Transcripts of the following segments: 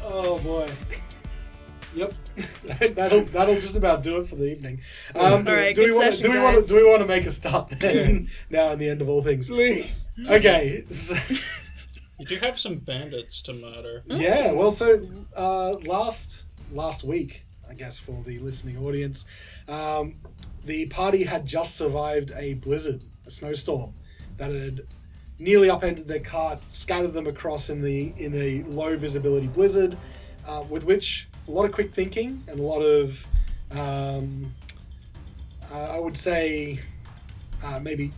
Oh boy. Yep. that'll just about do it for the evening. All right, do we want to make a start then? Now in the end of all things. Please. Okay. So, You do have some bandits to murder. yeah. Well, so last week, I guess for the listening audience, the party had just survived a blizzard, a snowstorm that had nearly upended their cart, scattered them across in a low visibility blizzard, with which a lot of quick thinking and a lot of, I would say, maybe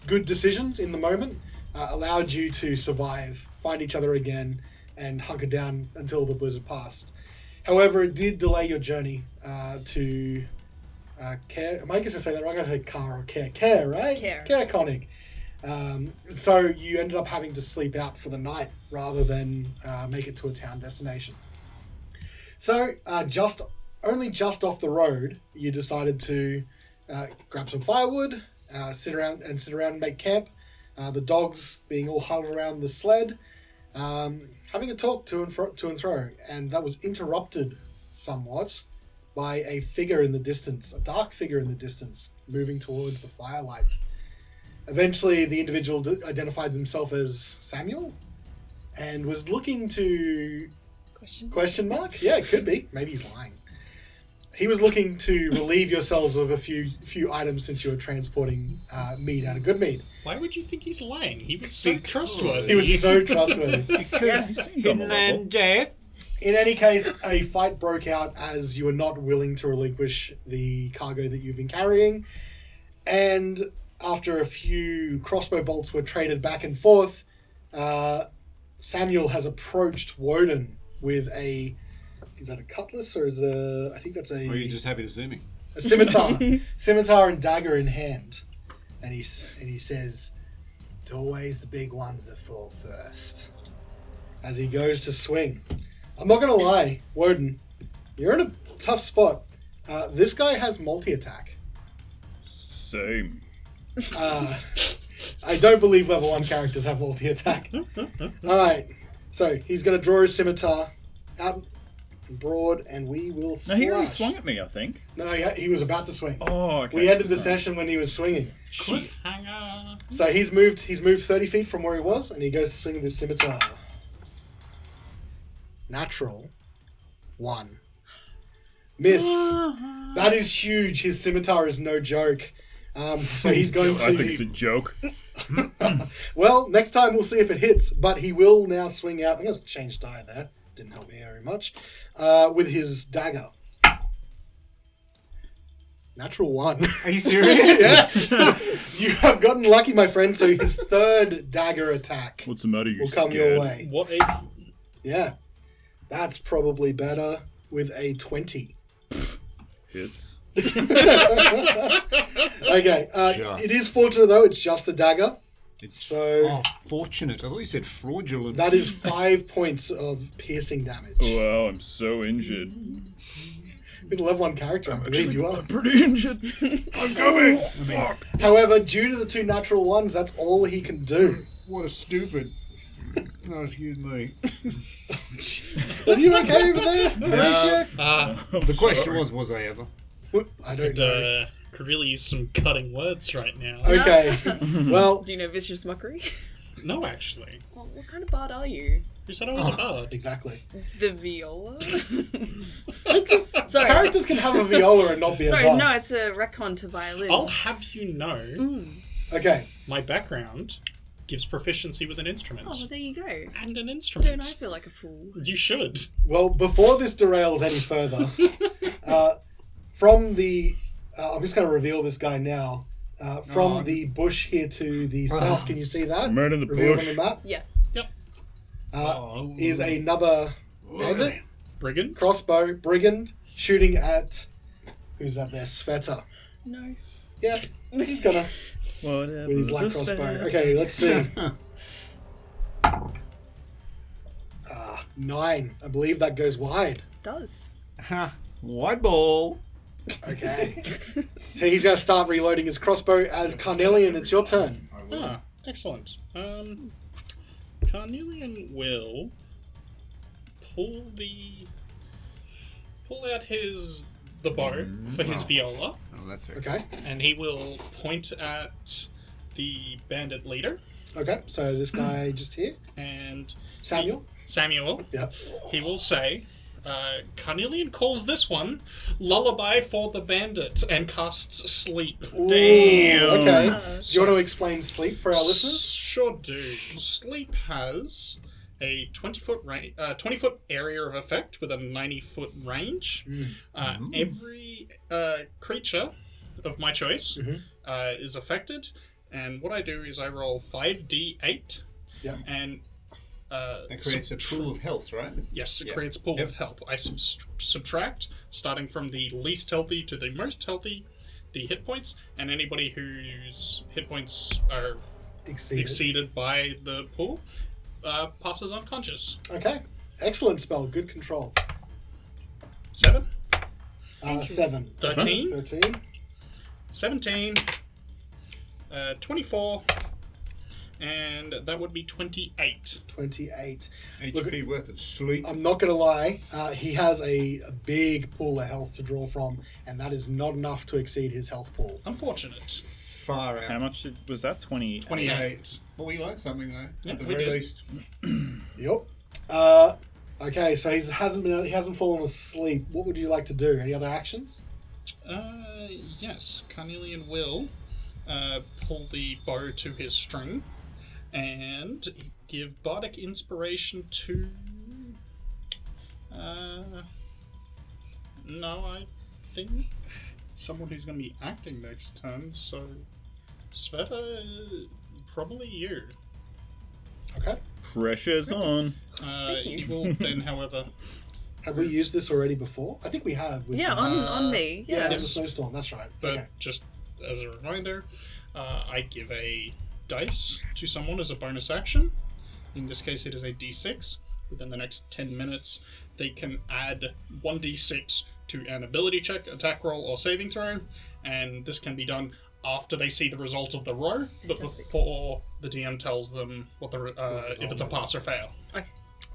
good decisions in the moment allowed you to survive, find each other again, and hunker down until the blizzard passed. However, it did delay your journey to Care. Am I going to say that wrong? I'm going to say Car or Care. Care, right? Care Conic. So you ended up having to sleep out for the night rather than make it to a town destination. So just off the road, you decided to grab some firewood, sit around and make camp. The dogs being all huddled around the sled, having a talk to and fro, and that was interrupted somewhat by a figure in the distance, a dark figure in the distance, moving towards the firelight. Eventually, the individual identified themselves as Samuel, and was looking to... Question mark? Yeah, it could be. Maybe he's lying. He was looking to relieve yourselves of a few items since you were transporting mead out of good mead. Why would you think he's lying? He was so trustworthy. He was so trustworthy. Because hidden and death. In any case, a fight broke out as you were not willing to relinquish the cargo that you've been carrying. And after a few crossbow bolts were traded back and forth, Samuel has approached Woden with a... Is that a cutlass or is it I think that's a... Or are you just happy to see me? A scimitar. Scimitar and dagger in hand. And he says, "It's always the big ones that fall first." As he goes to swing. I'm not going to lie, Woden, you're in a tough spot. This guy has multi-attack. Same. I don't believe level 1 characters have multi-attack. Alright, so he's going to draw his scimitar out and broad, and we will slash. No, he already swung at me, I think. No, he was about to swing. Oh, okay. We ended the session when he was swinging. Cliffhanger. So he's moved 30 feet from where he was, and he goes to swing with his scimitar. Natural 1. Miss. That is huge. His scimitar is no joke. So he's going to... I think it's a joke. Well, next time we'll see if it hits, but he will now swing out. I'm going to change die there. Didn't help me very much. With his dagger. Natural 1. Are you serious? Yeah. You have gotten lucky, my friend, so his third dagger attack What's the matter? You will come scared? your way. What if... Yeah. That's probably better with a 20. Hits. Okay. It is fortunate, though. It's just the dagger. It's So- fortunate. I thought you said fraudulent. That is 5 points of piercing damage. Wow, I'm so injured. With a level 1 character, I believe you are. Pretty injured. I'm going. Fuck. However, due to the 2 natural ones, that's all he can do. What a stupid. Oh, excuse me. Are you okay over there, Horatio? The question was I ever? I don't know. Could really use some cutting words right now. Okay. Well, Do you know vicious mockery? No, actually. Well, what kind of bard are you? Who said I was a bard? exactly. The viola? Characters can have a viola and not be a Sorry, bard. no, it's a retcon to violin. I'll have you know, Okay. my background gives proficiency with an instrument. Oh, well, there you go. And an Don't instrument. I feel like a fool? You should. Well, before this derails any further, from the... I'm just going to reveal this guy now. From the bush here to the south, can you see that? Man in the Revealed bush. on the map. Yes. Yep. Is another bandit, Brigand? crossbow, brigand, shooting at... Who's that there? Sveta. No. Yeah, he's gonna... Whatever. With his light crossbow. Okay, let's see. 9. I believe that goes wide. Does. Wide ball. Okay. So he's going to start reloading his crossbow. As Carnelian, it's your turn. Ah, excellent. Carnelian will pull out the bow for his viola, Oh, that's it. Okay. and he will point at the bandit leader Okay. So this guy just here, and Samuel. Samuel. Yep. He will say, Carnelian calls this one Lullaby for the Bandit and casts Sleep. Damn. Okay. Do So- you want to explain sleep for our listeners? Sure do. Sleep has a 20-foot area of effect with a 90-foot range. Every creature of my choice is affected, and what I do is I roll 5d8, Yeah. and That creates a pool of health, right? yes, it Yeah. creates a pool Yep. of health. I subtract, starting from the least healthy to the most healthy, the hit points, and anybody whose hit points are exceeded by the pool passes unconscious. Okay. Excellent spell. Good control. 7, 7. 13, 13. 17, 24, and that would be 28. 28. HP worth of sleep. I'm not going to lie. He has a big pool of health to draw from, and that is not enough to exceed his health pool. Unfortunate. Far out. How much was that? 20. 28. Well, we learned something though. Yeah, at the we very did. least. Yep. Okay, so he hasn't fallen asleep. What would you like to do? Any other actions? Yes, Carnelian will pull the bow to his string and give bardic inspiration to. No, I think someone who's going to be acting next turn. So, Sveta, probably you. Okay. Pressure's on. He will then, however. Have we used this already before? I think we have. with Yeah, the- on me. yeah, Yeah. in the snowstorm. That's right. But Okay. just as a reminder, I give a dice to someone as a bonus action. In this case, it is a d6. Within the next 10 minutes, they can add 1d6 to an ability check, attack roll, or saving throw. And this can be done after they see the result of the row, but Fantastic. before the DM tells them what the if it's a pass or fail. Okay.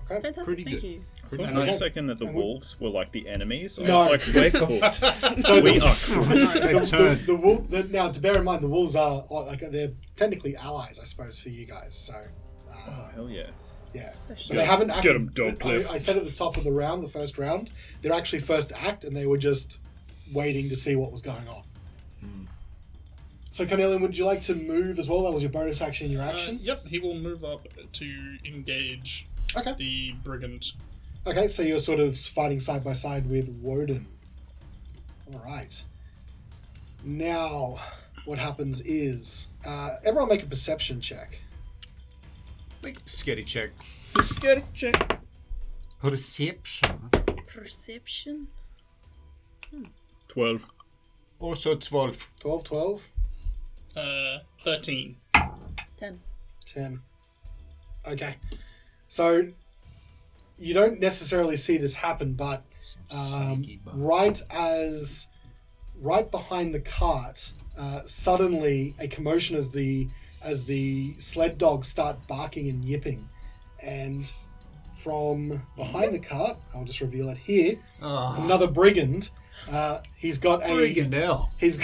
Fantastic. Pretty Thank good. you. I thought And for a I- second that the wolves were like the enemies. I No. was like, we're cooked. So we the, are cooked. They've turned. now, to bear in mind, the wolves are like they're technically allies, I suppose, for you guys. So, Oh, hell yeah. yeah. But Especially- they haven't acted. Get 'em, Dogcliff. I said at the top of the round, the first round, they're actually first to act, and they were just waiting to see what was going on. So, Carnelian, would you like to move as well? That was your bonus action, your action. Yep, he will move up to engage Okay. the brigand. Okay, so you're sort of fighting side by side with Woden. All right. Now, what happens is everyone make a perception check. Make a sketty check. Sketty check. Perception. Perception. 12. Also 12. 12, 12, 13. 10. 10. Okay. So you don't necessarily see this happen, but right behind the cart, suddenly a commotion as the sled dogs start barking and yipping, and from behind the cart, I'll just reveal it here, another brigand. He's got a Brigand hell. He's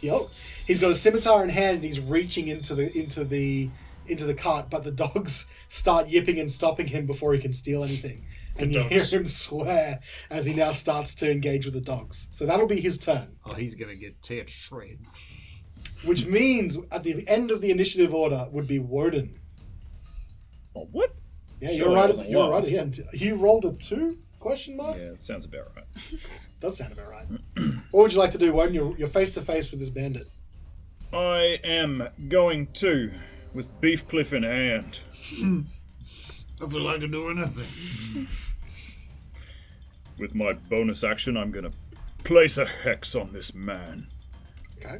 got a scimitar in hand and he's reaching into the cart, but the dogs start yipping and stopping him before he can steal anything. And you hear him swear as he now starts to engage with the dogs. So that'll be his turn. Oh, he's gonna get teared shreds. Which means at the end of the initiative order would be Woden. Oh, what? Yeah, Sure, you're right. I wasn't You're right. lost. Yeah, you rolled a 2? Question mark? Yeah, it sounds about right. Does sound about right. What would you like to do, Woden? You're face to face with this bandit. I am going to, with Beef Cliff in hand. I feel like I can do anything. With my bonus action, I'm going to place a hex on this man. Okay.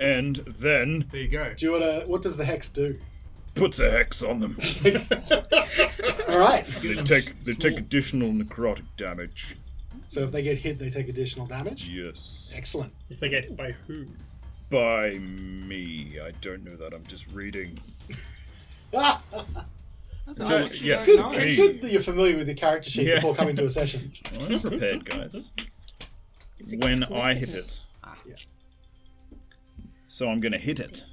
And then There you go. Do you want to? What does the hex do? puts a hex on them. All right. They take additional necrotic damage. So if they get hit, they take additional damage. Yes. Excellent. If they get hit by who? By me. I don't know that. I'm just reading. Yes, It's good that you're familiar with the character sheet Yeah. before coming to a session. I'm prepared, guys. It's When I exclusive. hit it. Yeah. So I'm going to hit it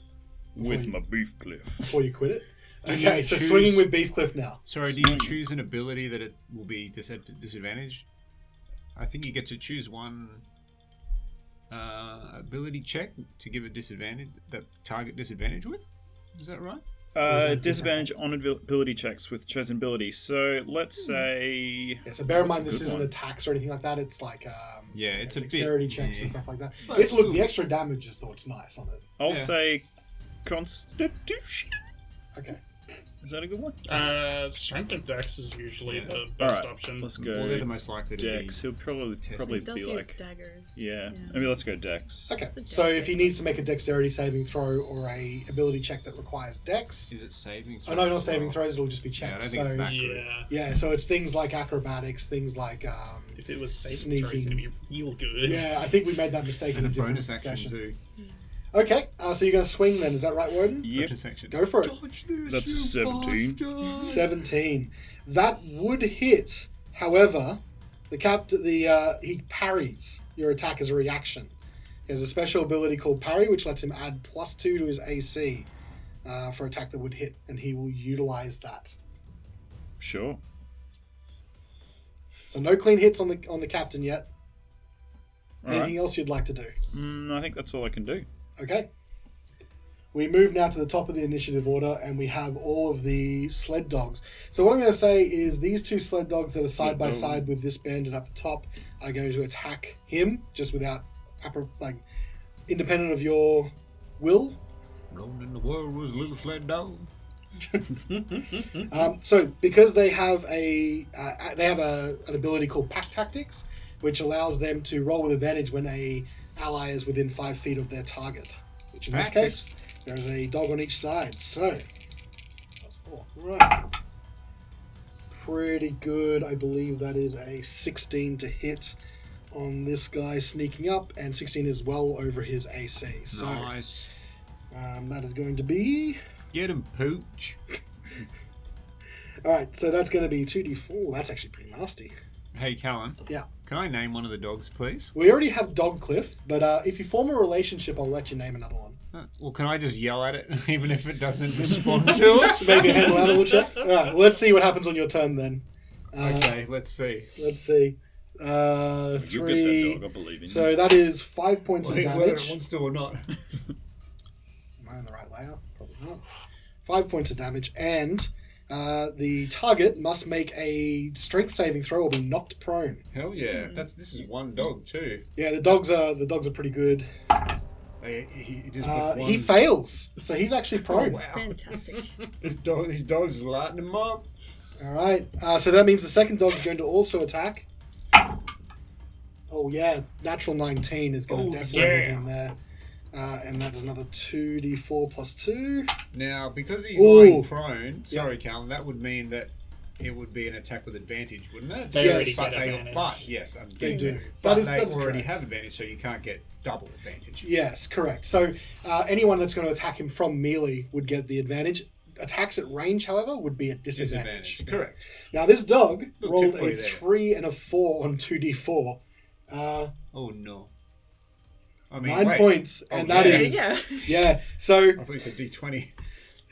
with my beef cliff. Before you quit it. Do Okay, you so choose- swinging with Beef Cliff now. Sorry, do you choose an ability that it will be disadvantaged? I think you get to choose one ability check to give a disadvantage, that target disadvantage with. Is that right? that Disadvantage on ability checks with chosen ability. So let's say. Yeah, so bear in mind That's a this good isn't one. attacks or anything like that. It's like Yeah, it's a bit- dexterity checks yeah. and stuff like that. But Look, still- the extra damage is what's nice on it. I'll Yeah. say Constitution. Okay. Is that a good one? Strength and Dex is usually Yeah. the best Alright, option. let's Well, they're the go most likely to Dex. He'll probably He does be use like. daggers. Yeah. Maybe let's go Dex. Okay. It's a So dex if he needs to make a dexterity saving throw or a ability check that requires dex. be. Is it saving? Oh no, not saving throws. throws, it'll just be Yeah, I don't checks. think it's So that. Yeah. yeah, so it's things like acrobatics, things like If it was saving throws, Sneaking. it'd be real good. yeah, I think we made that mistake in And a a different bonus action session. too. Okay, so you're going to swing then, is that right, Warden? Yep. Bonus action. Go for it. Dodge this, That's a you 17. bastard. 17. That would hit. However, he parries your attack as a reaction. He has a special ability called Parry, which lets him add +2 to his AC for attack that would hit, and he will utilize that. Sure. So no clean hits on the captain yet. Alright. Anything else you'd like to do? I think that's all I can do. Okay. We move now to the top of the initiative order, and we have all of the sled dogs. So what I'm going to say is these two sled dogs that are side by side with this bandit up the top are going to attack him, just without, independent of your will. Alone in the world was a little sled dog. So because they have an ability called Pack Tactics, which allows them to roll with advantage when a ally is within 5 feet of their target. Which in this Practice. case, there's a dog on each side. So, +4. Right. Pretty good. I believe that is a 16 to hit on this guy sneaking up, and 16 is well over his AC. So Nice. that is going to be... Get him, Pooch. Alright, so that's going to be 2d4. That's actually pretty nasty. Hey, Callan. Yeah. Can I name one of the dogs, please? We already have Dog Cliff, but if you form a relationship, I'll let you name another one. Well, can I just yell at it, even if it doesn't respond to us? Maybe a handle animal check? Alright, well, let's see what happens on your turn then. Okay, let's see. Let's see. You'll get 3. that dog, I believe in you. So that is 5 points of Whether it damage. wants to or not. Am I on the right layer? Probably not. 5 points of damage, and the target must make a strength saving throw or be knocked prone. Hell yeah! This is one dog too. Yeah, the dogs are pretty good. He just put He one- fails, so he's actually Oh, prone. wow. Fantastic. These dogs are lighting him up. All right, so that means the second dog is going to also attack. Oh yeah, natural 19 is going to definitely hit him there. And that is another 2d4 plus 2. Now, because he's Ooh. lying prone, sorry, Callan, that would mean that it would be an attack with advantage, wouldn't it? They Yes. already But get advantage. But yes, I'm They getting do. there. That But is they already correct. have advantage, so you can't get double advantage. Yes, correct. So anyone that's going to attack him from melee would get the advantage. Attacks at range, however, would be at disadvantage. Disadvantage. Correct. Now this dog Little rolled tip for a you there. 3 and a 4 on 2d4. Oh no. I mean, 9 wait. points, Oh, and that yeah. is Yeah. yeah. So I thought you said D20.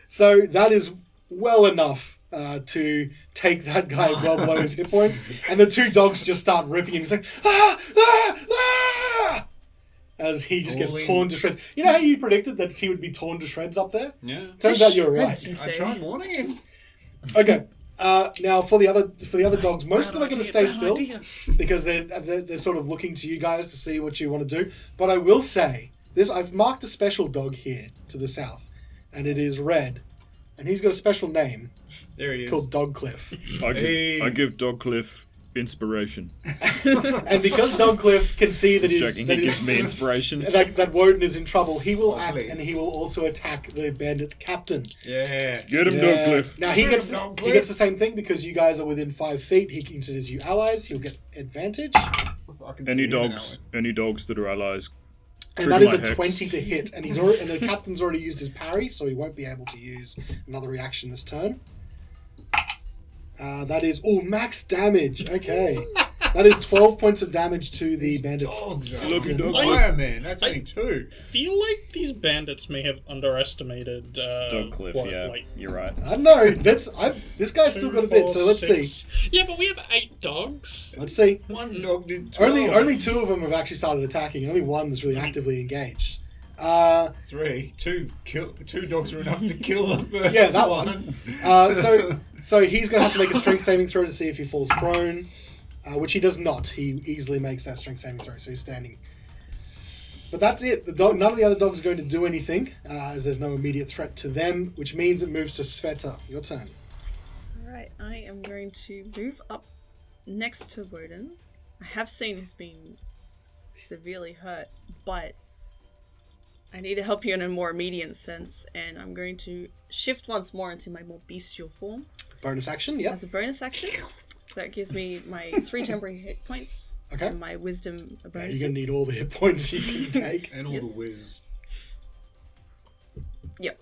So that is well enough to take that guy well below his hit points, and the two dogs just start ripping him. He's like, ah, ah, ah, as he just gets All in. torn to shreds. You know how you predicted that he would be torn to shreds up there? Yeah. Turns out you were right. Shreds, you I say. tried warning him. Okay. Now for the other dogs, most of them are going to stay still because they're sort of looking to you guys to see what you want to do. But I will say this: I've marked a special dog here to the south, and it is red, and he's got a special name There he is. called Dog Cliff. I give Dogcliff inspiration. And because Dog Cliff can see that Just joking, he gives his me inspiration. that Woden is in trouble, he will act please. and he will also attack the bandit captain. Yeah. Get him, Yeah. Dogcliff. Now he Shoot gets him, Dog he Cliff. gets the same thing because you guys are within 5 feet. He considers you allies. He'll get advantage, I can Any see him dogs that are allies. and Trigger that is my a hex. 20 to hit. And the captain's already used his parry, so he won't be able to use another reaction this turn. That is max damage. Okay. That is 12 points of damage to the bandit. Dogs are Lucky dog. fireman. That's only 2. Feel like these bandits may have underestimated. Dog Cliff, yeah, like you're right. I don't know. This guy's still got a bit, so let's see. Yeah, but we have 8 dogs. Let's see. One dog did 12. Only 2 of them have actually started attacking. Only one was really actively engaged. 3. 2 dogs are enough to kill the first Yeah, that one. So he's going to have to make a strength saving throw to see if he falls prone, which he does not. He easily makes that strength saving throw, so he's standing. But that's it. None of the other dogs are going to do anything, as there's no immediate threat to them, which means it moves to Sveta. Your turn. Alright, I am going to move up next to Woden. I have seen he's been severely hurt, but I need to help you in a more immediate sense, and I'm going to shift once more into my more bestial form. Bonus action, yep. As a bonus action. So that gives me my 3 temporary hit points. Okay. And my wisdom Yeah, bonuses. you're going to need all the hit points you can take. And all Yes. the whiz. Yep.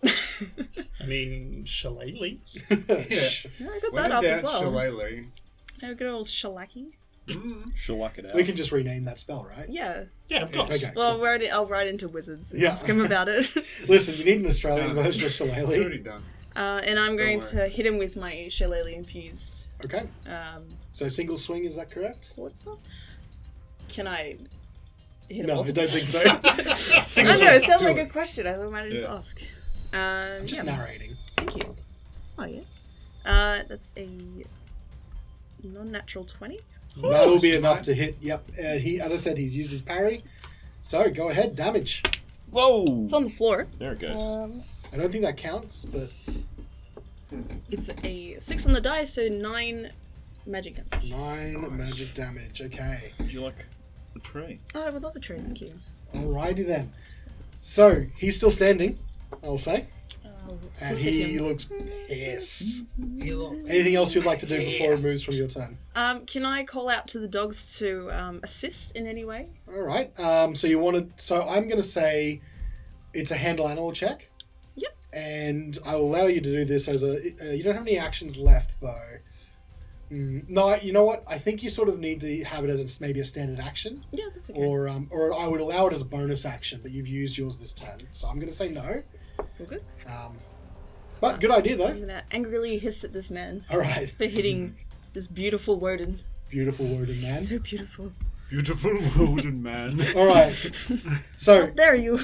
I mean, shillelagh. I got When that in up as doubt, well. shillelagh. Oh, good old shellacking. Shellac it out. We can just rename that spell, right? Yeah. Yeah, of course. Okay. Well, cool. I'll write into wizards and Yeah. ask him about it. Listen, you need an Australian Done. version of It's Shillelagh. already done. And I'm going worry. to hit him with my shillelagh infused Okay. So single swing, is that correct? sword stuff. Can I hit him No, I multiple don't think so. times? Single I know, it swing. sounds Do like it. a question. I thought I might just Yeah. ask. I'm just yeah. narrating. Thank you. Oh, yeah. That's a non-natural 20. That'll be enough to hit. Yep. As I said, he's used his parry. So go ahead, damage. Whoa! It's on the floor. There it goes. I don't think that counts, but It's a 6 on the die, so 9 magic damage. 9 magic damage. Okay. Would you like the tray? Oh, I would love a tray, thank you. Alrighty then. So he's still standing, I'll say, and Visit he him. looks pissed. Anything else you'd like to do before it moves from your turn? Can I call out to the dogs to assist in any way? All right. So you wanted. So I'm going to say it's a handle animal check. Yep. And I will allow you to do this as a. You don't have any actions left though. No, you know what? I think you sort of need to have it as maybe a standard action, Yeah, that's okay. or I would allow it as a bonus action, but you've used yours this turn, so I'm going to say no. It's all good. But good idea I'm though. gonna angrily hiss at this man All right. for hitting this beautiful Woden. Beautiful Woden man. So beautiful. Beautiful Woden man. All right. So There you.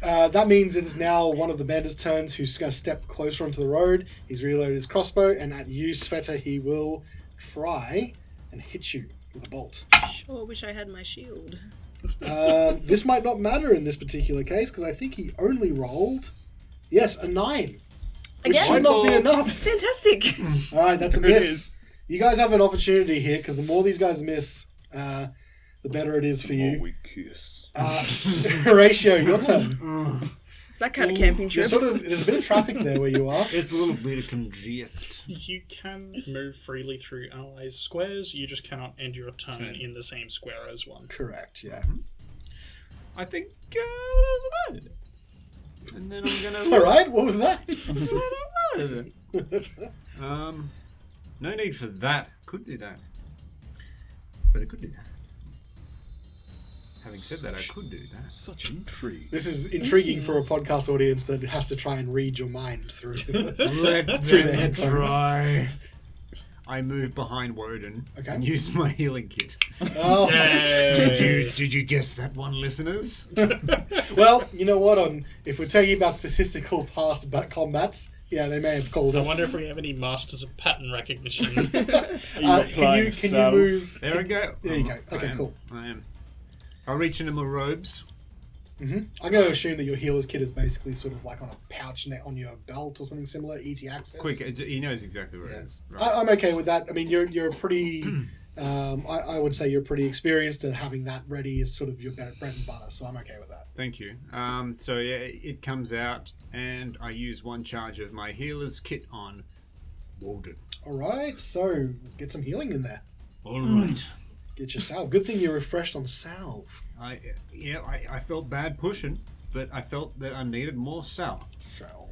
that means it is now one of the bandits' turns who's going to step closer onto the road. He's reloaded his crossbow, and at you, Sveta, he will try and hit you with a bolt. Sure wish I had my shield. This might not matter in this particular case because I think he only rolled, yes, a 9. Which Again? should not be enough. Fantastic. All right, that's a miss. You guys have an opportunity here because the more these guys miss, the better it is for Oh, you. we kiss. Horatio, your turn. It's that kind of camping You're trip. there's a bit of traffic there where you are. It's a little bit of congest. You can move freely through allies' squares, you just cannot end your turn in the same square as one. Correct, yeah. I think that was about it. And then I'm gonna. All right, what was that? No need for that. Could do that. But I could do that. Having said that, I could do that. Such intrigue. This is intriguing for a podcast audience that has to try and read your mind through. Let Through the them headphones. try. I move behind Woden Okay. and use my healing kit. Oh, Did you guess that one, listeners? well, you know what? If we're talking about statistical past combats, yeah, they may have called I it. wonder if we have any masters of pattern recognition. Can you move? There we go. There you go. I Okay, am. cool. I am. I'll reach into my robes. I'm going to assume that your healer's kit is basically sort of like on a pouch net on your belt or something similar, easy access. Quick, he knows exactly where Yeah. it is. Right. I'm okay with that. I mean, you're pretty. I would say you're pretty experienced, and having that ready is sort of your bread and butter. So I'm okay with that. Thank you. So yeah, it comes out, and I use one charge of my healer's kit on Woden. All right, so get some healing in there. All right. Get your salve. Good thing you're refreshed on salve. I felt bad pushing, but I felt that I needed more salve. Salve.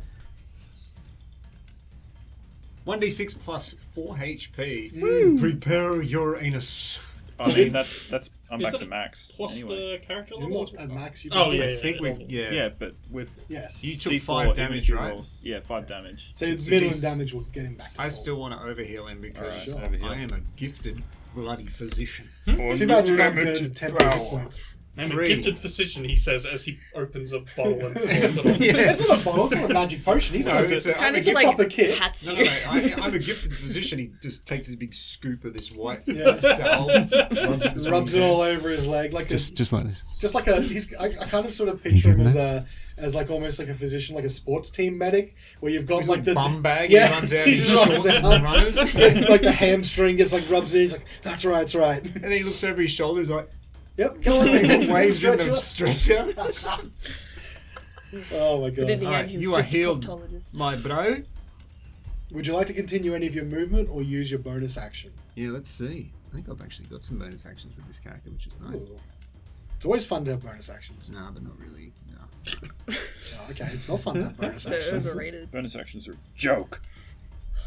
1d6 plus 4 HP. Prepare your anus. I mean, that's. I'm back Is to it max. Plus anyway. the character You're level? not at max. You Oh, can- yeah, I think we've Yeah, but with Yes. You took D4 5 damage, infantry right? rolls. Yeah, 5 damage. So it's So minimum these- damage will get him back to I full. still want to overheal him because Alright, overheal. I am a gifted bloody physician. Too bad you're not going to 10 hit points. I'm a 3. gifted physician, he says as he opens a bottle and pours it on. It's not a bottle, it's not a magic potion. He's No, got it's a a- Kind I'm of just a gift up a like kit. pats No, you. no, I'm a gifted physician. He just takes his big scoop of this white Yes. salve, Rubs it all over his leg like just like this. just like a. I kind of sort of picture him as like almost like a physician, like a sports team medic, where you've got His like the bum bag. Yeah, He runs out. he He just runs shorts out. and runners. It's like the hamstring gets like rubs in. He's like, that's right, that's right. And then he looks over his shoulder. He's like, Yep, go on. waves in the Stretcher. stretcher. Oh my But in god. the Alright, end, he was you are just a healed, proctologist. my bro. Would you like to continue any of your movement or use your bonus action? Yeah, let's see. I think I've actually got some bonus actions with this character, which is nice. Ooh. It's always fun to have bonus actions. No, but not really. No. Oh, okay, it's not fun to have bonus So actions. overrated. Bonus actions are a joke.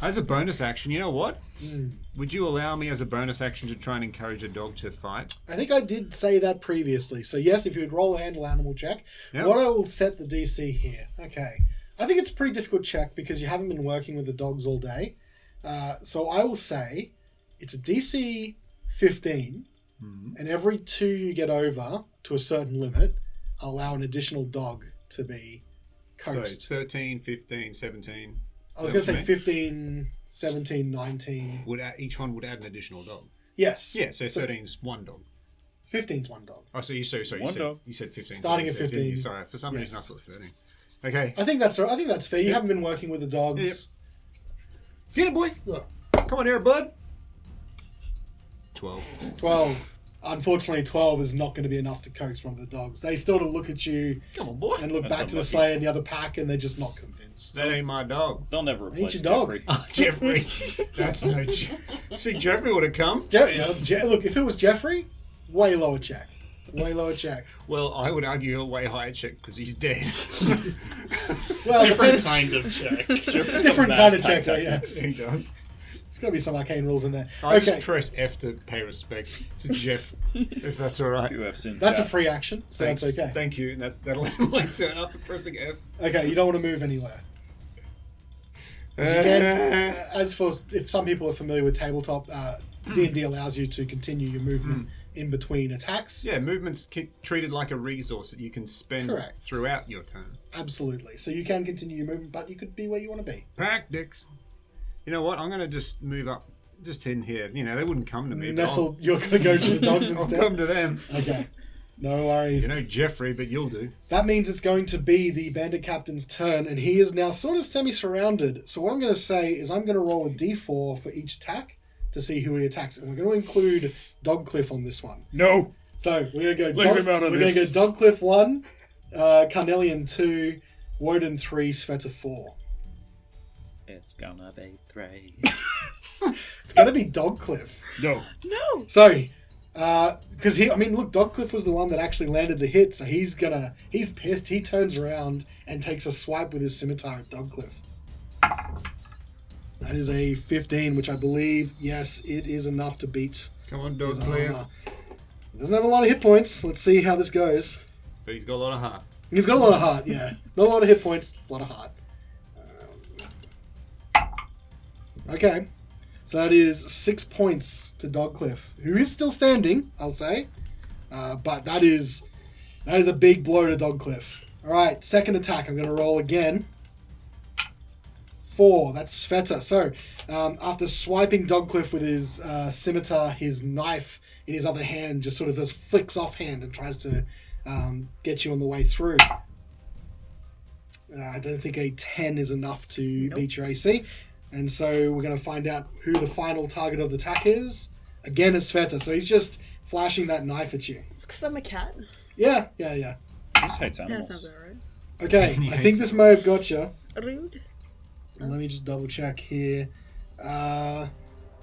As a bonus action, you know what? Mm. Would you allow me as a bonus action to try and encourage a dog to fight? I think I did say that previously. So yes, if you would roll a handle animal check, Yep. what I will set the DC here. Okay. I think it's a pretty difficult check because you haven't been working with the dogs all day. So I will say it's a DC 15, and every 2 you get over to a certain limit, I'll allow an additional dog to be coaxed. So 13, 15, 17. I was going to say Okay. 15, 17, 19. Each one would add an additional dog. Yes. Yeah, so 13's one dog. 15's one dog. Oh, so you sorry, One dog. you said 15. Starting you at said, didn't you? 15. Sorry, for some reason I Yes. thought 13. Okay. I think that's fair. You haven't been working with the dogs. Yep. Get it, boy. Come on here, bud. 12. 12. Unfortunately, 12 is not going to be enough to coax one of the dogs. They still look at you Come on, boy. and look That's back to the unlucky. sleigh and the other pack, and they're just not convinced. That ain't my dog. They'll never replace your dog. Jeffrey. Jeffrey. That's no. See, Jeffrey would have come. Look, if it was Jeffrey, way lower check. Way lower check. Well, I would argue a way higher check because he's dead. Well, Different depends. kind of check. Different kind of check, Tactics. yes. he does. There's got to be some arcane rules in there. I Okay, just press F to pay respects to Jeff, if that's all right. Few F's in that's a chat. free action, so Thanks. that's okay. Thank you. That'll end my turn after pressing F. Okay, you don't want to move anywhere. You can, as for if some people are familiar with tabletop, D&D allows you to continue your movement in between attacks. Yeah, movement's treated like a resource that you can spend Correct. throughout your turn. Absolutely. So you can continue your movement, but you could be where you want to be. Practice. You know what? I'm going to just move up, just in here. You know, they wouldn't come to me. but Nestle, you're going to go to the dogs I'll instead? come to them. Okay. No worries. You know Jeffrey, but you'll do. That means it's going to be the bandit captain's turn, and he is now sort of semi-surrounded. So what I'm going to say is I'm going to roll a d4 for each attack to see who he attacks, and we're going to include Dogcliff on this one. No! So we're going to go. Leave him out of we're going to this. go Dogcliff 1, Carnelian 2, Woden 3, Sveta 4. It's gonna be 3. It's going to be Dogcliff. No. No! Sorry. Because look, Dogcliff was the one that actually landed the hit, so he's pissed. He turns around and takes a swipe with his scimitar at Dogcliff. That is a 15, which I believe, yes, it is enough to beat Come on, his Dogcliff. armor. He doesn't have a lot of hit points. Let's see how this goes. But he's got a lot of heart. He's got a lot of heart, yeah. Not a lot of hit points, a lot of heart. Okay. So that is 6 points to Dogcliff, who is still standing, I'll say. But that is a big blow to Dogcliff. Alright, second attack. I'm going to roll again. 4. That's Sveta. So, after swiping Dogcliff with his scimitar, his knife in his other hand just sort of just flicks offhand and tries to get you on the way through. I don't think a 10 is enough to beat your AC. And so we're going to find out who the final target of the attack is. Again, it's Sveta. So he's just flashing that knife at you. It's because I'm a cat. Yeah. He just hates Yeah, that animals. sounds alright. Okay, He I hates think this may have got you. Rude. Let me just double check here. That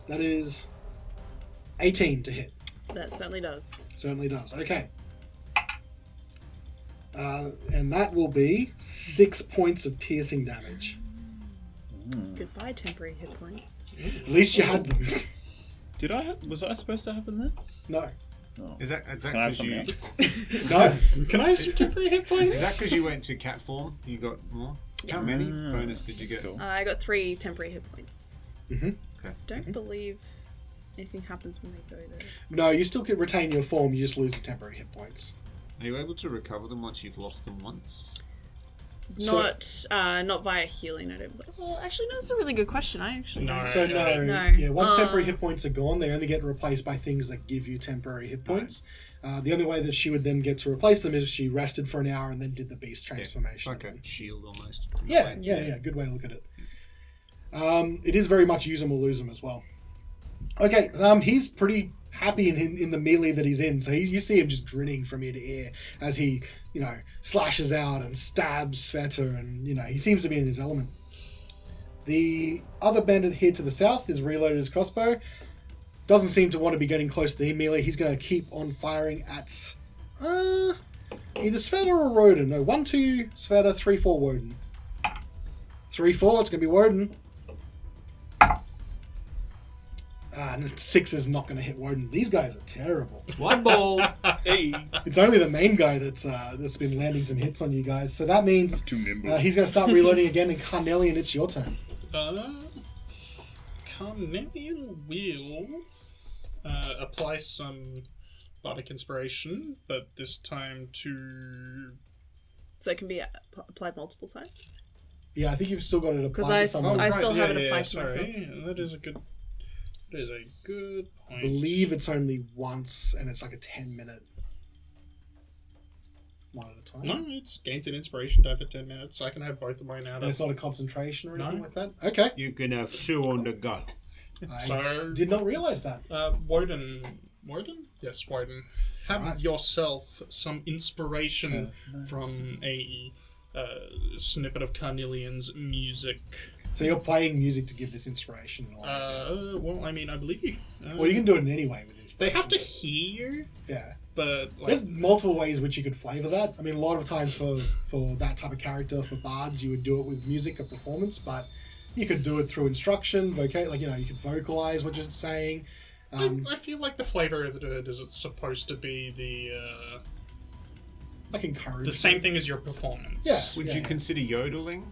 is 18 to hit. That certainly does. Certainly does. Okay. And that will be 6 points of piercing damage. Goodbye, temporary hit points. At least you had them. Was I supposed to have them then? No. Is that Can I have because you? something else? No. Can I have some temporary hit Is points? that because you went to cat form? You got more. How many bonus did you get? Cool. I got 3 temporary hit points. Mm-hmm. Okay. Don't believe anything happens when they go there. No, you still can retain your form, you just lose the temporary hit points. Are you able to recover them once you've lost them once? Not via healing. I don't. Well, actually, no. That's a really good question. I actually No. don't. So no, No. yeah. Once temporary hit points are gone, they only get replaced by things that give you temporary hit points. The only way that she would then get to replace them is if she rested for an hour and then did the beast It's transformation. like a shield almost. Yeah. Good way to look at it. It is very much use 'em or lose 'em as well. Okay, he's pretty happy in the melee that he's in. So you see him just grinning from ear to ear as he, slashes out and stabs Sveta, and he seems to be in his element. The other bandit here to the south is reloaded his crossbow. Doesn't seem to want to be getting close to the melee. He's going to keep on firing at either Sveta or Woden. No, 1-2 Sveta, 3-4 Woden. 3-4. It's going to be Woden. And 6 is not going to hit Woden. These guys are terrible. One ball. Hey. It's only the main guy that's been landing some hits on you guys. So that means Too nimble. he's going to start reloading again. And Carnelian, it's your turn. Carnelian will apply some bardic inspiration, but this time to... So it can be applied multiple times. Yeah, I think you've still got it applied Because to someone. I still have it applied to sorry. myself. That is a good point. I believe it's only once, and it's like a 10-minute one at a time. No, it's gains an inspiration die for 10 minutes. I can have both of mine now. And it's not a concentration or anything No. like that? Okay. You can have 2 on the go. I So, did not realise that. Woden? Yes, Woden. Have Right. yourself some inspiration from a snippet of Carnelian's music. So you're playing music to give this inspiration. Well, I mean, I believe you. Well, you can do it in any way with inspiration. They have to hear you, Yeah. but like, There's multiple ways which you could flavour that. I mean, a lot of times for that type of character, for bards, you would do it with music or performance, but you could do it through instruction, you could vocalise what you're saying. I feel like the flavor of it is it's supposed to be Like encourage. the same thing as your performance. Yeah. Would you consider yodeling?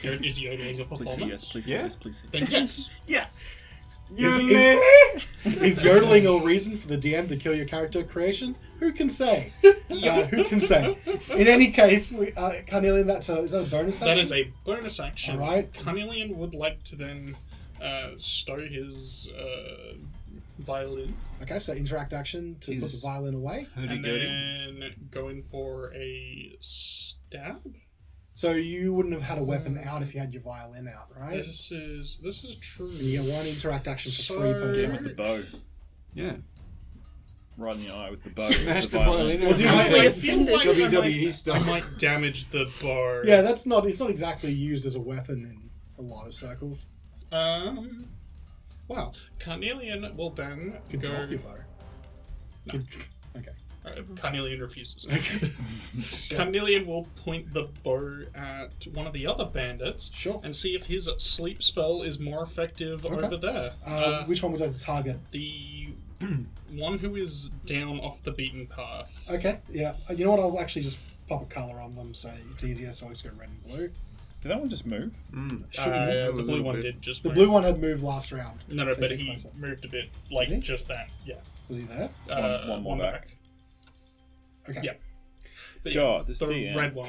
Is yodeling a Please say performance? yes, please say Yeah. yes, please say Then yes. Yes. Is yodeling a reason for the DM to kill your character creation? Who can say? Who can say? In any case, Carnelian, is that a bonus action? That is a bonus action. All right. Carnelian would like to then stow his violin Okay, so interact action to put the violin away. and then go in for a stab. So you wouldn't have had a weapon out if you had your violin out, right? This is true. And you get one interact action for free per So- Yeah, turn. with the bow. Yeah. Right in the eye with the bow. Smash with the violin. Well, do you I say feel like WWE I style. might damage the bow. Yeah, it's not exactly used as a weapon in a lot of circles. Well, Carnelian will then You can go. drop your bow. No. Okay. Carnelian refuses. Carnelian will point the bow at one of the other bandits Sure. and see if his sleep spell is more effective over there. Which one would I target? The one who is down off the beaten path. Okay, yeah. You know what? I'll actually just pop a colour on them so it's easier, so I'll just go red and blue. Did that one just move? The blue little one bit. did just The move. blue one had moved last round. No, so but he's he closer. moved a bit, like Did he? just then. Yeah. Was he there? One more back. Okay. Yeah. But God, this the DM. red one.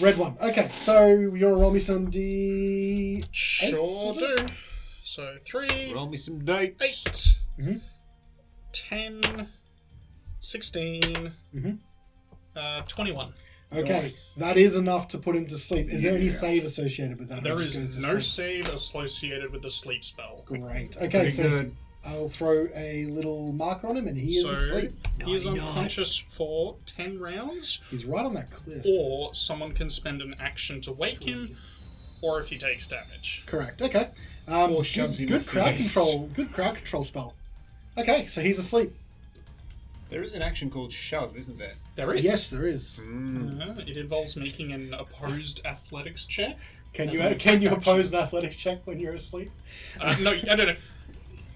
Red one. Okay, so you're gonna roll me some D. Sure is it? do. So 3, Roll me some dates. 8, Mhm. 10, 16, Mhm. 21. Okay, Nice. that is enough to put him to sleep. Is there any Yeah. save associated with that? There Or is just goes to no sleep? save associated with the sleep spell. Great. Okay, Pretty so good. I'll throw a little marker on him, and he is So asleep. he is unconscious for 10 rounds, He's right on that cliff. or someone can spend an action to wake him, or if he takes damage. Correct. Okay. Or Good, shoves him good off crowd the control. Good crowd control spell. Okay, so he's asleep. There is an action called shove, isn't there? There is. Yes, there is. It involves making an opposed athletics check. Can As you an can you action. oppose an athletics check when you're asleep? No, I don't know.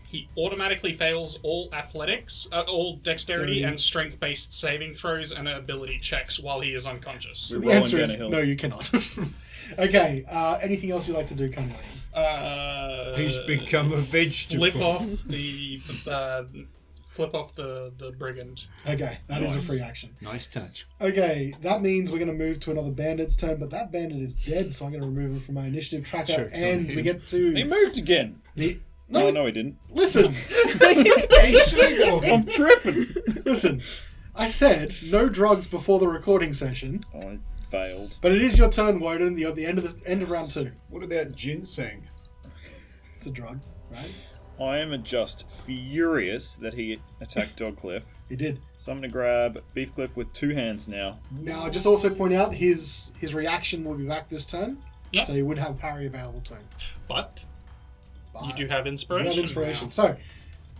He automatically fails all athletics, all dexterity So- and strength-based saving throws and ability checks while he is unconscious. We're The rolling answer down is a hill. no, you cannot. Okay. Anything else you'd like to do, Cunningham? He's become a vegetable. Flip off the brigand. Okay, that is a Nice. free action. Nice touch. Okay, that means we're going to move to another bandit's turn, but that bandit is dead, so I'm going to remove him from my initiative tracker, Joke's on and him. we get He to moved again. the. No, No, he didn't. listen, I'm tripping. listen. I said no drugs before the recording session, Oh, I failed. but it is your turn, Woden. You're at the end of round 2. What about ginseng? It's a drug, right? I am just furious that he attacked Dogcliff. He did. So I'm going to grab Beefcliff with 2 hands now. Now, just also point out his reaction will be back this turn, Yeah. so he would have parry available to him. But you But do have you inspiration. have inspiration. now. So,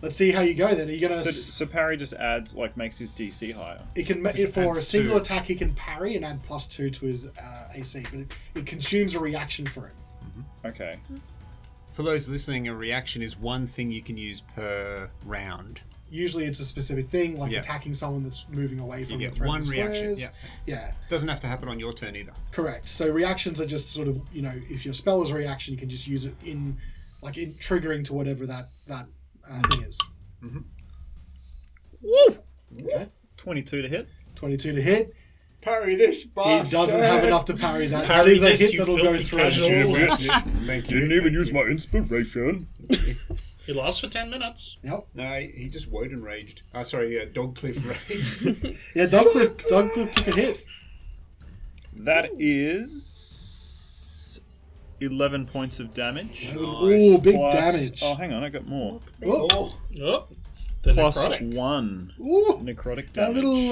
let's see how you go. Then are you gonna? So parry just adds, makes his DC higher. It can It for a adds single 2. attack. He can parry and add +2 to his AC, but it consumes a reaction for him. Okay. For those listening, a reaction is one thing you can use per round. Usually, it's a specific thing, like Yeah. attacking someone that's moving away from You the get threatened one reaction. squares. Yeah. Yeah, Doesn't have to happen on your turn either. correct. So reactions are just sort of, if your spell is a reaction, you can just use it in triggering to whatever that thing is. Woo! Okay. 22 to hit. 22 to hit. Parry this He bastard! doesn't have enough to parry that. Parry that is a this, hit you that'll go filthy through. casual. Thank you. Didn't even use my inspiration. It lasts for 10 minutes. Yep. No, he just Woden raged. Dogcliff raged. Yeah, Dogcliff took a hit. That is 11 points of damage. Ooh, big Plus- damage. Oh, hang on, I got more. Oh, Oh, the Plus necrotic. 1 ooh, necrotic that damage. little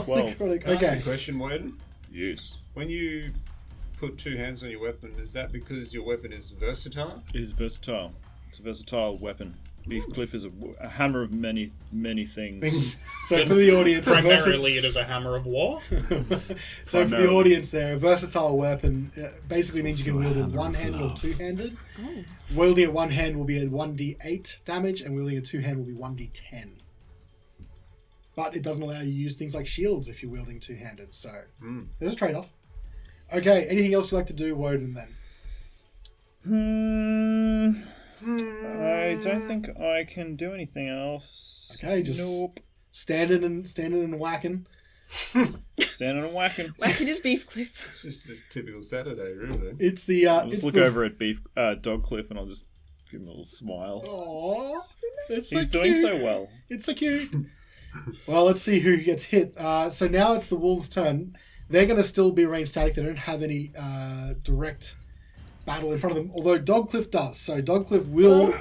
12. necrotic. Can I ask Okay. a question, Woden? Yes. When you put 2 hands on your weapon, is that because your weapon is versatile? It is versatile. It's a versatile weapon. Beefcliff is a hammer of many, many things. So for the audience, Primarily, it is a hammer of war. so for the audience, there, a versatile weapon basically means you can wield it one-handed or two-handed. Wielding it one hand will be a 1d8 damage, and wielding a two-hand will be 1d10. But it doesn't allow you to use things like shields if you're wielding two-handed. So there's a trade-off. Okay, anything else you'd like to do, Woden? Then I don't think I can do anything else. Okay, just Nope. standing and whacking. Standing and whacking. Whacking his Beefcliff. It's just a typical Saturday, really. It's the I'll it's just look the, over at Dogcliff and I'll just give him a little smile. Aww, it's so He's doing cute. so well. It's so cute. Well, let's see who gets hit. So now it's the wolves' turn. They're going to still be ranged static. They don't have any direct battle in front of them, although Dogcliff does. So Dogcliff will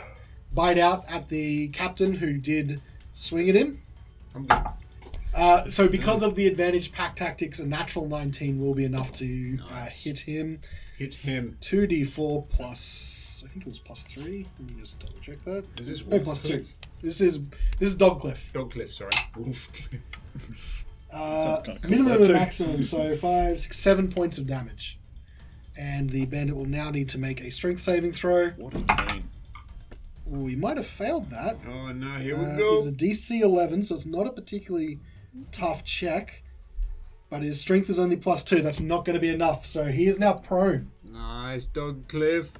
bite out at the captain who did swing at him. I'm good. So because of the advantage pack tactics, a natural 19 will be enough to Nice. hit him. Hit him. 2d4 plus, I think it was +3. Let me just double check that. Is this No, +2. This is Dogcliff. Dogcliff, sorry. Wolfcliff. Sounds kinda cool, Minimum that and too. maximum, so 5, 6, 7 points of damage. And the bandit will now need to make a strength saving throw. What a team. Ooh, he might have failed that. Oh no, here we It's go. a DC 11, so it's not a particularly tough check. But his strength is only +2. That's not going to be enough. So he is now prone. Nice, Dogcliff.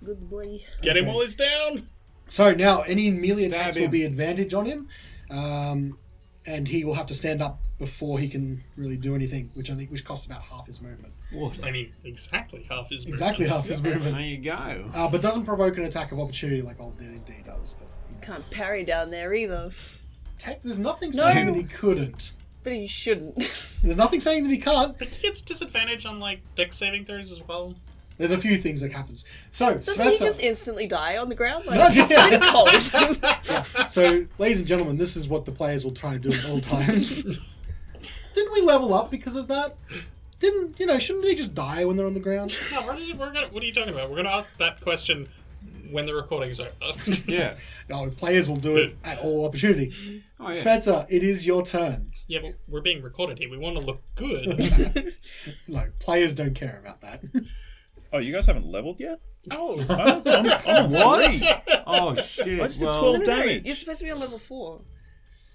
Good boy. Get him Okay. while he's down. So now any melee Stab attacks will him. be advantage on him. And he will have to stand up before he can really do anything, which costs about half his movement. What? I mean, exactly half his Exactly movement. half his movement. There you go. But doesn't provoke an attack of opportunity like old D&D does. But, Can't parry down there either. there's nothing No. saying that he couldn't. But he shouldn't. There's nothing saying that he can't. But he gets disadvantage on, dex saving throws as well. There's a few things that happens. So, Doesn't he Sveta. just instantly die on the ground? No, Like, just- it's pretty cold. So, ladies and gentlemen, this is what the players will try and do at all times. Didn't we level up because of that? Shouldn't they just die when they're on the ground? No, what are you talking about? We're gonna ask that question when the recording's over. Yeah. No, players will do it at all opportunity. Oh, yeah. Spencer, it is your turn. Yeah, but we're being recorded here. We want to look good. No, players don't care about that. Oh, you guys haven't leveled yet? Oh. I'm What? 3. Oh, shit. I just did Well, 12 No, damage. you're supposed to be on level 4.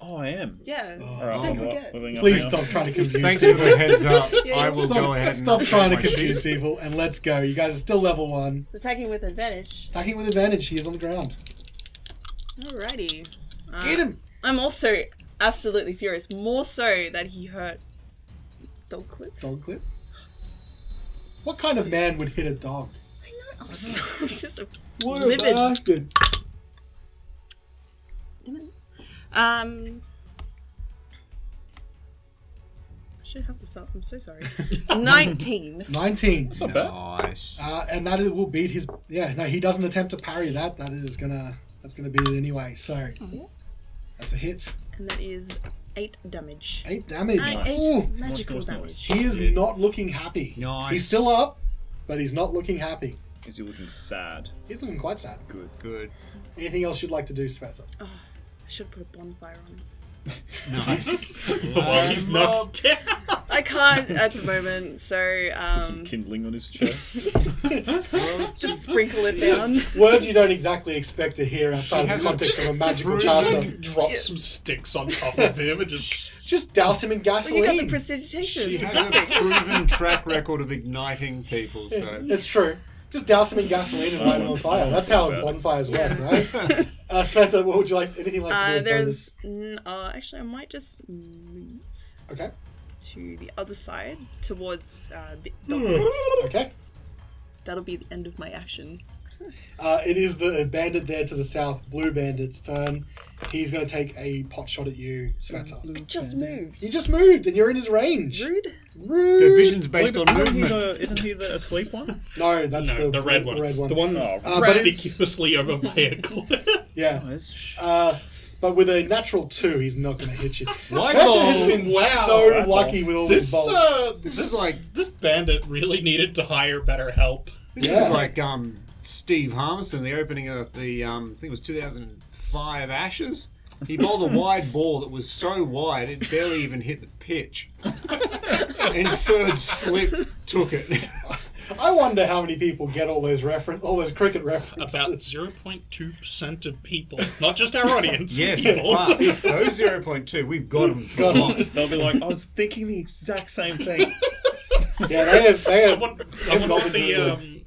Oh, I am. Yeah. Alright, Don't well, forget. living up Please now. stop trying to confuse Thanks for people. the heads up. Yeah, I will go ahead and Stop trying to my confuse sheet. people and let's go. You guys are still level 1. It's attacking with advantage. Attacking with advantage. He is on the ground. Alrighty. Get him! I'm also absolutely furious. More so that he hurt Dog Clip. Dog clip. What kind of man would hit a dog? I know. I'm so just What a livid. bastard. I should have this up. I'm so sorry. 19. 19. That's not bad. Nice. And that will beat his. Yeah, no, he doesn't attempt to parry that. That's gonna beat it anyway. So that's a hit. And that is 8 damage. 8 damage. Eight Ooh. magical Nice. damage. He is not looking happy. Nice. He's still up, but he's not looking happy. Is he looking sad? He's looking quite sad. Good. Good. Anything else you'd like to do, Spencer? I should put a bonfire on him. Nice. While he's knocked down. I can't at the moment, so Put some kindling on his chest. just sprinkle it down. Words you don't exactly expect to hear outside of has the a context of a magical bruise caster. like- Drop some sticks on top of him and just Just douse him in Well, you got the gasoline. prestidigitation. She has a proven track record of igniting people, so. It's true. Just douse him in gasoline and light him on fire. That's how bonfires work, right? Spencer, what would you like? Anything like to do? There's actually I might just move Okay. to the other side towards Dog Cliff. Okay. That'll be the end of my action. It is the bandit there to the south, Blue Bandit's turn. He's going to take a pot shot at you, Spencer. I just moved. You just moved and you're in his range. Rude. Rude. Their vision's based on Isn't he movement. isn't he the asleep one? No, that's no, the red one. The red one. The one Oh, but it's, conspicuously over by a cliff. yeah. Nice. But with a natural 2, he's not going to hit you. Wow. Spencer has been Wow. so lucky with all This his bolts. This is like this bandit really needed to hire better help. this Yeah. is like Steve Harmison, the opening of the I think it was 2005 Ashes. He bowled a wide ball that was so wide it barely even hit the pitch. And third slip took it. I wonder how many people get all those cricket references. About 0.2% of people, not just our audience. Yes, people. but those 0.2, we've got them for Got 'em. life. They'll be like, I was thinking the exact same thing. Yeah, they have. I wonder not what been doing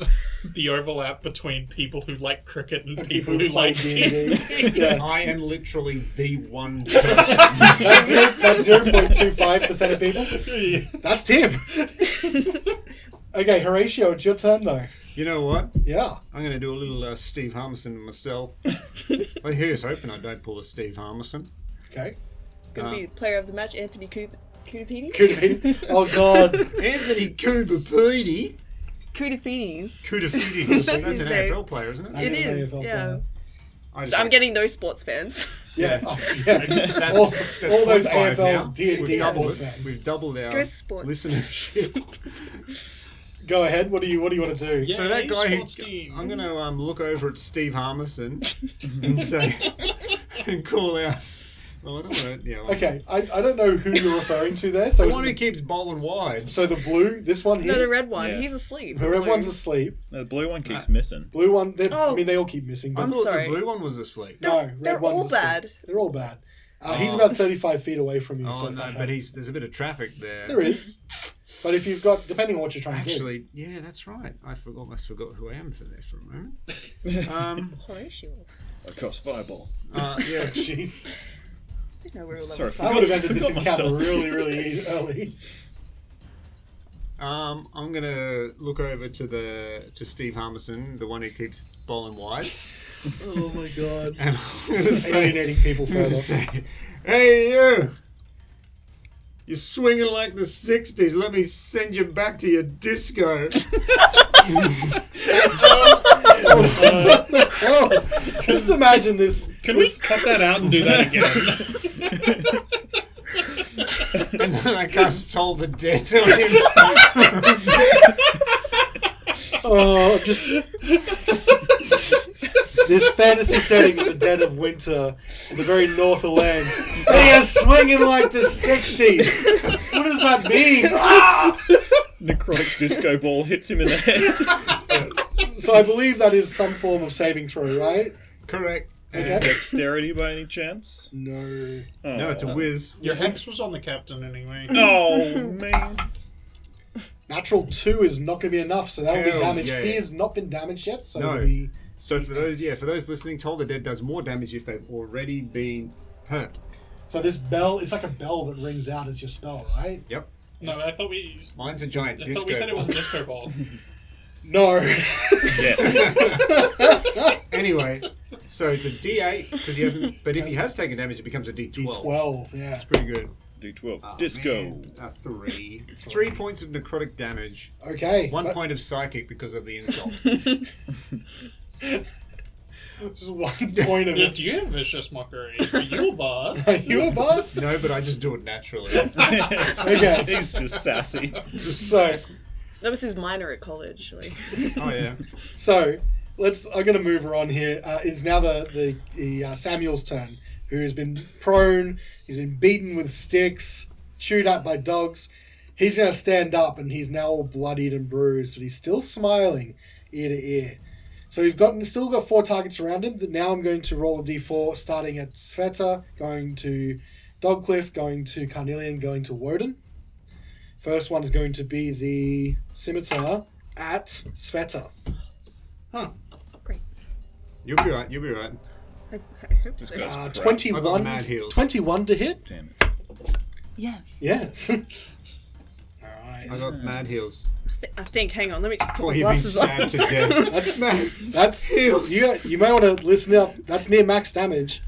the overlap between people who like cricket and And people who who play like D&D. D&D. Yeah. I am literally the one person. That's 0.25% of people. That's Tim. Okay, Horatio, it's your turn though. You know what? Yeah. I'm going to do a little Steve Harmison myself. I here's hoping I don't pull a Steve Harmison. Okay. It's going to be player of the match, Anthony Koutapidis. Kudafides. Oh god. Anthony Koutapidis. Koutapidis. Koutapidis. That's his an name. NFL player, isn't it? It That is, an AFL yeah. player. I So I'm getting those sports fans. Yeah. Oh, yeah. That's- all that's all those 0.5 now. AFL D&D We've doubled sports it. fans. We've doubled our Go sports. listenership. Go ahead. What do you want to do? Yeah. So that Yay, guy, sports team. I'm going to look over at Steve Harmison and say, and call out. Well, I don't want to. Yeah. Well, Okay. I don't know who you're referring to there. So The is one it who keeps bowling wide. so the blue, this one No, the here. red one. Yeah. He's asleep. The red Blue. one's asleep. No, the blue one keeps missing. Blue one. I Oh. mean, they all keep missing. But I thought sorry. the blue one was asleep. no, red They're one's all asleep. bad. They're all bad. He's about 35 feet away from you. so Oh if no, that but helps. there's a bit of traffic there. There is. But if you've got, depending on what you're trying to do. Actually, yeah, that's right. I almost forgot who I am for a moment. Horatio. I cast fireball. Yeah. Jeez. I didn't know we were level Sorry, I 5. would have ended this Forgot encounter myself. really early. I'm gonna look over to Steve Harmison, the one who keeps bowling wides, Oh my god. and I'm gonna say, Alienating people I'm gonna further. say, "Hey you! You're swinging like the '60s. Let me send you back to your disco." Oh, just imagine this. Can we cut that out and do that again? And then I cast Toll the Dead on him. Oh, just. this fantasy setting in the dead of winter in the very north of land. They are swinging like the 60s. What does that mean? Ah! Necrotic disco ball hits him in the head. So I believe that is some form of saving throw, right? Correct. Is Okay. it dexterity by any chance? No. Oh. No, it's a whiz. Your hex was on the captain anyway. Oh, man. Natural 2 is not going to be enough, so that will be Hell damage. yeah. He has not been damaged yet, so No. it'll be... So for those listening, Toll the Dead does more damage if they've already been hurt. So this bell is like a bell that rings out as your spell, right? Yep. No, I thought we Mine's a giant disco. said it was a ball. disco ball. No. Yes. Anyway, so it's a D8 because he hasn't. But if he has taken damage, it becomes a D12. D12, yeah. That's pretty good. D12. Oh, Disco. man. A 3. 3 points of necrotic damage. Okay. 1 but- point of psychic because of the insult. Just 1 point of Yeah, it. do you have vicious mockery? Are you a bard? Are you a bard? No, but I just do it naturally. Okay. He's just sassy. So, That was his minor at college. Oh yeah. so I'm going to move her on here. It's now the Samuel's turn, who has been prone. He's been beaten with sticks, chewed at by dogs. He's going to stand up, and he's now all bloodied and bruised, but he's still smiling ear to ear. So we've still got 4 targets around him. Now I'm going to roll a d4, starting at Sveta, going to Dogcliff, going to Carnelian, going to Woden. First one is going to be the scimitar at Sveta. Huh. Great. You'll be right. You'll be right. I hope so. guy's crap. 21, I got mad heels. 21 to hit? Damn it. Yes. Yes. Alright. I got mad heels. I think. Hang on. Let me just put Or my you've been glasses on. stabbed to death. That's Mad that's heels. you may want to listen up. That's near max damage.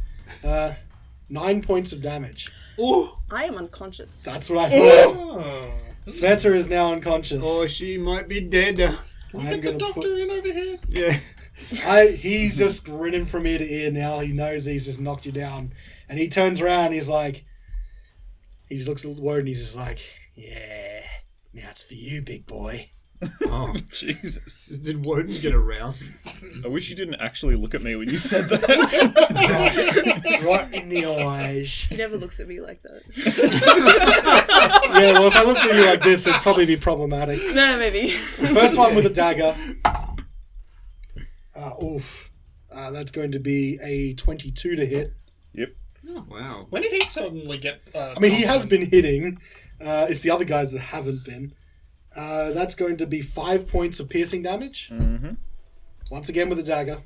9 points of damage. Ooh. I am unconscious. That's what I thought. Oh. Sveta is now unconscious. Or she might be dead. Can we I'm get the gonna doctor put- in over here? Yeah. He's just grinning from ear to ear now. He knows he's just knocked you down. And he turns around, he just looks at Woden, he's just like, yeah, now it's for you, big boy. Oh. Jesus. Did Woden get aroused? I wish you didn't actually look at me when you said that. Right in the eyes. He never looks at me like that. Yeah, well, if I looked at you like this, it'd probably be problematic. No, maybe. First one with a dagger. That's going to be a 22 to hit. Yep. Wow. When did he suddenly get... I mean, he has been hitting. It's the other guys that haven't been. That's going to be 5 points of piercing damage. Mm-hmm. Once again with a dagger.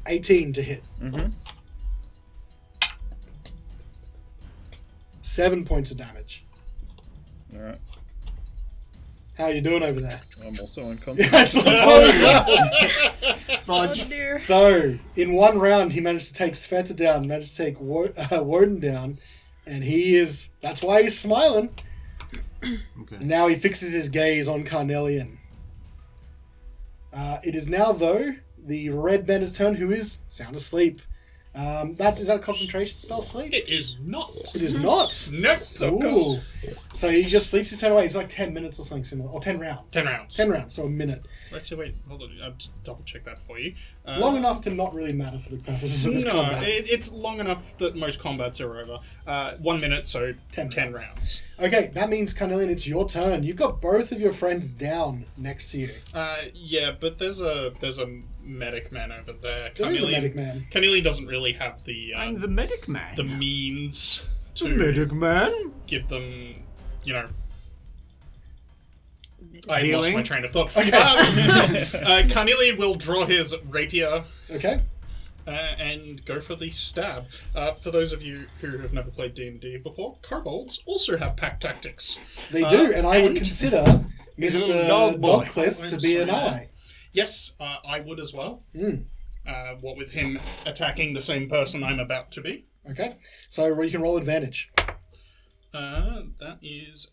18 to hit. Mm-hmm. 7 points of damage. Alright. How are you doing over there? I'm also unconscious. Oh dear. So, in one round, he managed to take Sveta down, managed to take Woden down, and that's why he's smiling. Okay. Now he fixes his gaze on Carnelian. It is now, though, the Red Bander's turn, who is sound asleep. Is that a concentration spell, sleep? It is not. It is not. Nope. Ooh. So he just sleeps his turn away. It's like 10 minutes or something similar. Or 10 rounds. 10 rounds. 10 rounds, so a minute. Actually, wait. Hold on. I'll just double check that for you. Long enough to not really matter for the purposes of this No, combat. it's long enough that most combats are over. 1 minute, so 10 rounds. rounds. Okay, that means, Carnelian, it's your turn. You've got both of your friends down next to you. Yeah, but there's a medic man over there. There is a medic man. Carnelian doesn't really have the I'm the medic man. the means The to medic man. give them, you know. Medic. I lost Healing? my train of thought. Carnelian will draw his rapier Okay? and go for the stab. For those of you who have never played D&D before, kobolds also have pack tactics. They do, and I would consider He's a Mr. little dog boy. Dogcliff to be an ally. Yes, I would as well. Mm. What with him attacking the same person I'm about to be. Okay? So you can roll advantage. That is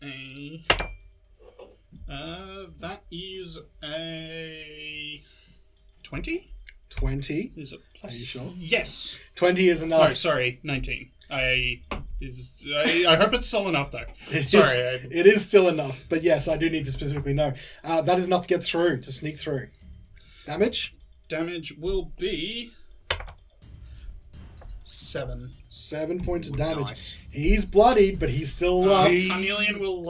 a 20? 20. Is it plus? Are you sure? Yes. 20 is enough. No, sorry, 19. I hope it's still enough, though. Sorry. It is still enough, but yes, I do need to specifically know. That is enough to get through, to sneak through. Damage? Damage will be 7. 7 points of damage. Nice. He's bloodied, but he's still up. Carnelian will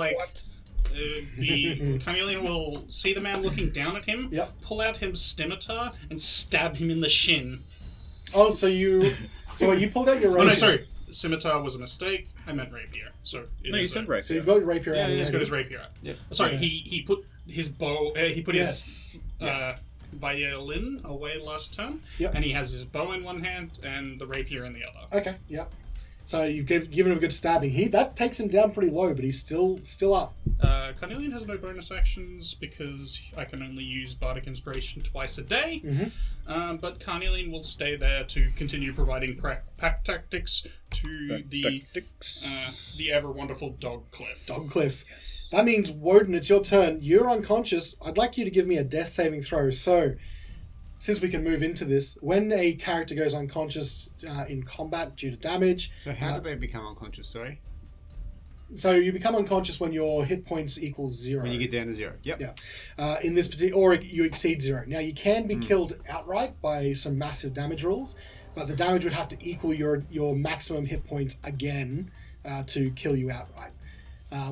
Carnelian will see the man looking down at him, Yep. pull out his scimitar, and stab him in the shin. Oh, so you pulled out your rapier. Oh no, sorry. Scimitar was a mistake. I meant rapier. So No, you said rapier. So you've got your rapier out. He's already. got his rapier out. Yeah. Sorry, Yeah. he put his bow. He put Yes. his violin away last turn, Yep. and he has his bow in one hand and the rapier in the other. Okay, yep. So you've given him a good stabbing. That takes him down pretty low, but he's still up. Carnelian has no bonus actions because I can only use Bardic Inspiration twice a day. Mm-hmm. But Carnelian will stay there to continue providing pack tactics to the ever wonderful Dogcliff. Dogcliff. That means, Woden, it's your turn. You're unconscious. I'd like you to give me a death saving throw. So, since we can move into this, when a character goes unconscious in combat due to damage... So how do they become unconscious, sorry? So you become unconscious when your hit points equals 0. When you get down to 0. Yep. Yeah. In this particular... Or you exceed 0. Now, you can be killed outright by some massive damage rules, but the damage would have to equal your maximum hit points again to kill you outright.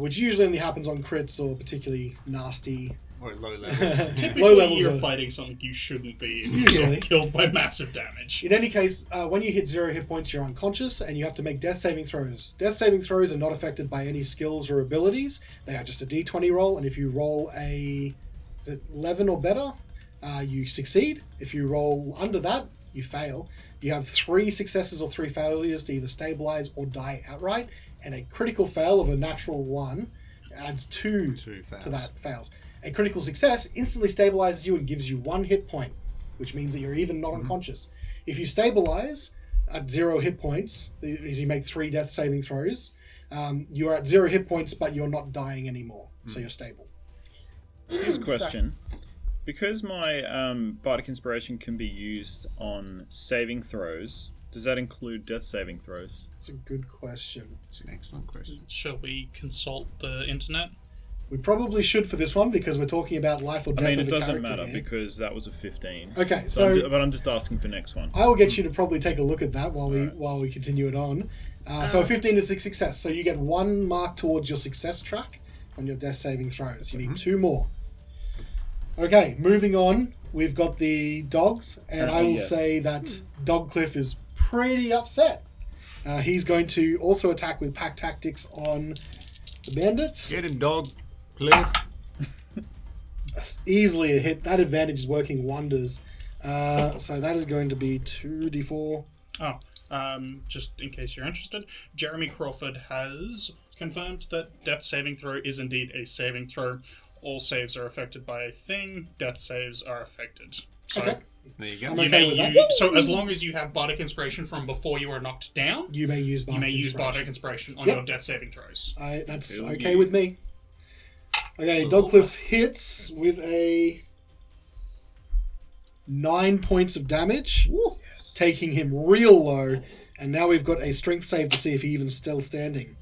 Which usually only happens on crits or particularly nasty... Or at low levels. Typically, Low levels you're are- fighting something you shouldn't be if Usually. you're killed by massive damage. In any case, when you hit 0 hit points, you're unconscious, and you have to make death saving throws. Death saving throws are not affected by any skills or abilities. They are just a d20 roll, and if you roll a 11 or better, you succeed. If you roll under that, you fail. You have 3 successes or 3 failures to either stabilize or die outright, and a critical fail of a natural 1 adds 2 fails. to that fails. A critical success instantly stabilizes you and gives you 1 hit point, which means that you're even not unconscious. If you stabilize at 0 hit points, as you make 3 death saving throws, you're at 0 hit points, but you're not dying anymore, so you're stable. Here's a question. Because my Bardic Inspiration can be used on saving throws, does that include death saving throws? It's a good question. It's an excellent question. Shall we consult the internet? We probably should for this one because we're talking about life or death I mean, of it the doesn't character matter here. because that was a 15. Okay, But I'm just asking for next one. I will get you to probably take a look at that while we continue it on. So a 15 is a success. So you get 1 mark towards your success track on your death saving throws. You need 2 more. Okay, moving on. We've got the dogs, and I will Yes. say that Dogcliff is pretty upset. He's going to also attack with pack tactics on the bandit. Get him, dog. Cliff. Easily a hit. That advantage is working wonders. So that is going to be 2d4. Just in case you're interested, Jeremy Crawford has confirmed that death saving throw is indeed a saving throw. All saves are affected by a thing. Death saves are affected. So Okay. There you go. I'm you okay may with that. use, so as long as you have Bardic Inspiration from before you were knocked down, You may use you may use Inspiration. Bardic Inspiration on Yep. your death saving throws. That's Hell okay yeah. with me. Okay, Dogcliff hits with a 9 points of damage, taking him real low. And now we've got a strength save to see if he's even still standing.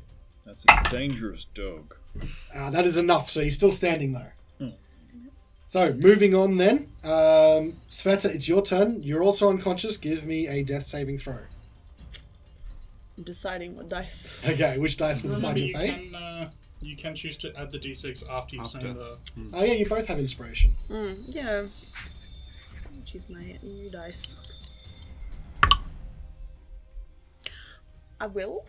That's a dangerous dog. That is enough, so he's still standing though. So, moving on then. Sveta, it's your turn. You're also unconscious. Give me a death saving throw. I'm deciding what dice. Okay, which dice will decide Remember, your fate? you can choose to add the d6 after you've seen the... Oh yeah, you both have inspiration. Yeah. Choose my new dice. I will.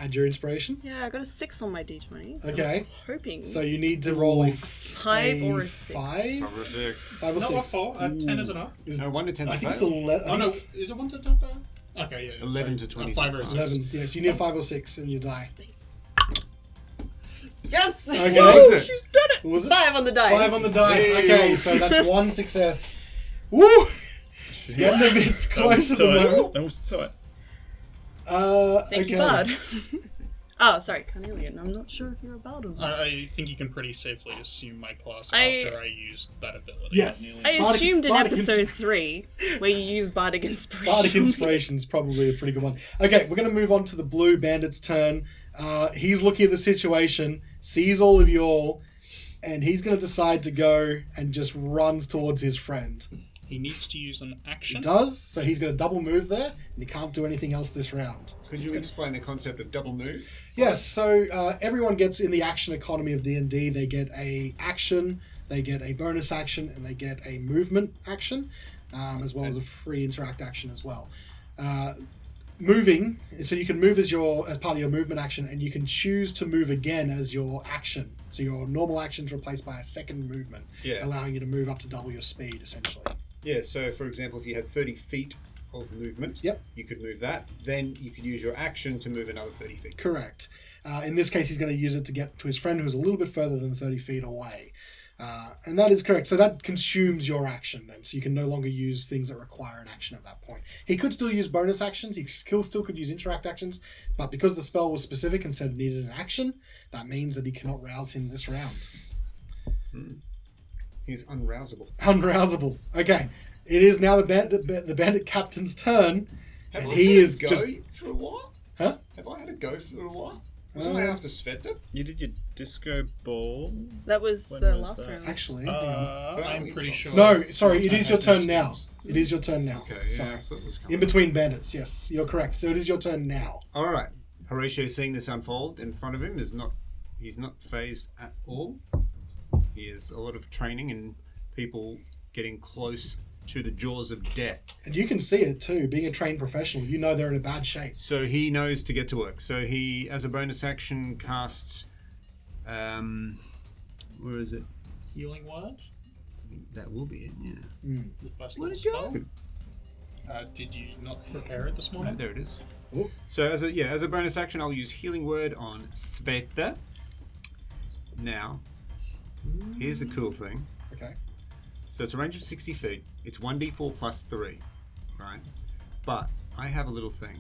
Add your inspiration. Yeah, I got a 6 on my d20. So Okay. I'm hoping. So you need to roll a 5 or a 6. 5? Cover 6. 5 or Not a 6. 4, 10 is enough. No, 1 to 10 I to think it's fail. 11. Oh no, is it 1 to 10 fail? Okay, yeah. 11 to 20. 5 or 6. 11. Yes, you need a 5 or 6 and you die. Space. Yes! Okay. What was it? She's done it! What was it? 5 on the dice. 5 on the dice. Hey. Okay, so that's 1 success. Woo! It's getting a bit close at the moment. That was tight. Thank Okay. you, bud. Oh, sorry, Carnelian. I'm not sure if you're a bard or not. I think you can pretty safely assume my class I- after I used that ability. Yes. I Bardic- assumed in Bardic episode 3, where you use Bardic Inspiration. Bardic Inspiration is probably a pretty good one. Okay, we're going to move on to the blue bandit's turn. He's looking at the situation, sees all of you all, and he's going to decide to go and just runs towards his friend. He needs to use an He action. does, so he's going to double move there, and he can't do anything else this round. Could you explain the concept of double move? Yes, so everyone gets in the action economy of D&D, they get a action, they get a bonus action, and they get a movement action, as well as a free interact action as well. Moving, so you can move as part of your movement action, and you can choose to move again as your action. So your normal action is replaced by a second movement, allowing you to move up to double your speed, essentially. Yeah, so for example, if you had 30 feet of movement, you could move that. Then you could use your action to move another 30 feet. Correct. In this case, he's going to use it to get to his friend who's a little bit further than 30 feet away. And that is correct. So that consumes your action then. So you can no longer use things that require an action at that point. He could still use bonus actions. He still could use interact actions. But because the spell was specific and said it needed an action, that means that he cannot rouse him this round. He's unrousable. Unrousable. Okay. It is now the bandit captain's turn. Have And I he had is a go just... for a while? Huh? Have I had a go for a while? Wasn't I after Sveta? You did your disco ball. That was When the was last that? round. Actually... hang on. I'm pretty sure. No, sorry. It is your has turn been now. skills. It is your turn now. Okay, yeah, Sorry. I thought it was coming. In between bandits, yes. You're correct. So it is your turn now. All right. Horatio, seeing this unfold in front of him, he's not phased at all. He has a lot of training and people getting close to the jaws of death. And you can see it too. Being a trained professional, you know they're in a bad shape. So he knows to get to work. So he, as a bonus action, casts... where is it? Healing word. That will be it, yeah. The first Where'd level it go? spell. Did you not prepare it this No, morning? there it is. Oh. So as a bonus action, I'll use Healing Word on Sveta. Now, here's the cool thing. Okay. So it's a range of 60 feet. It's 1d4 plus 3, right? But I have a little thing.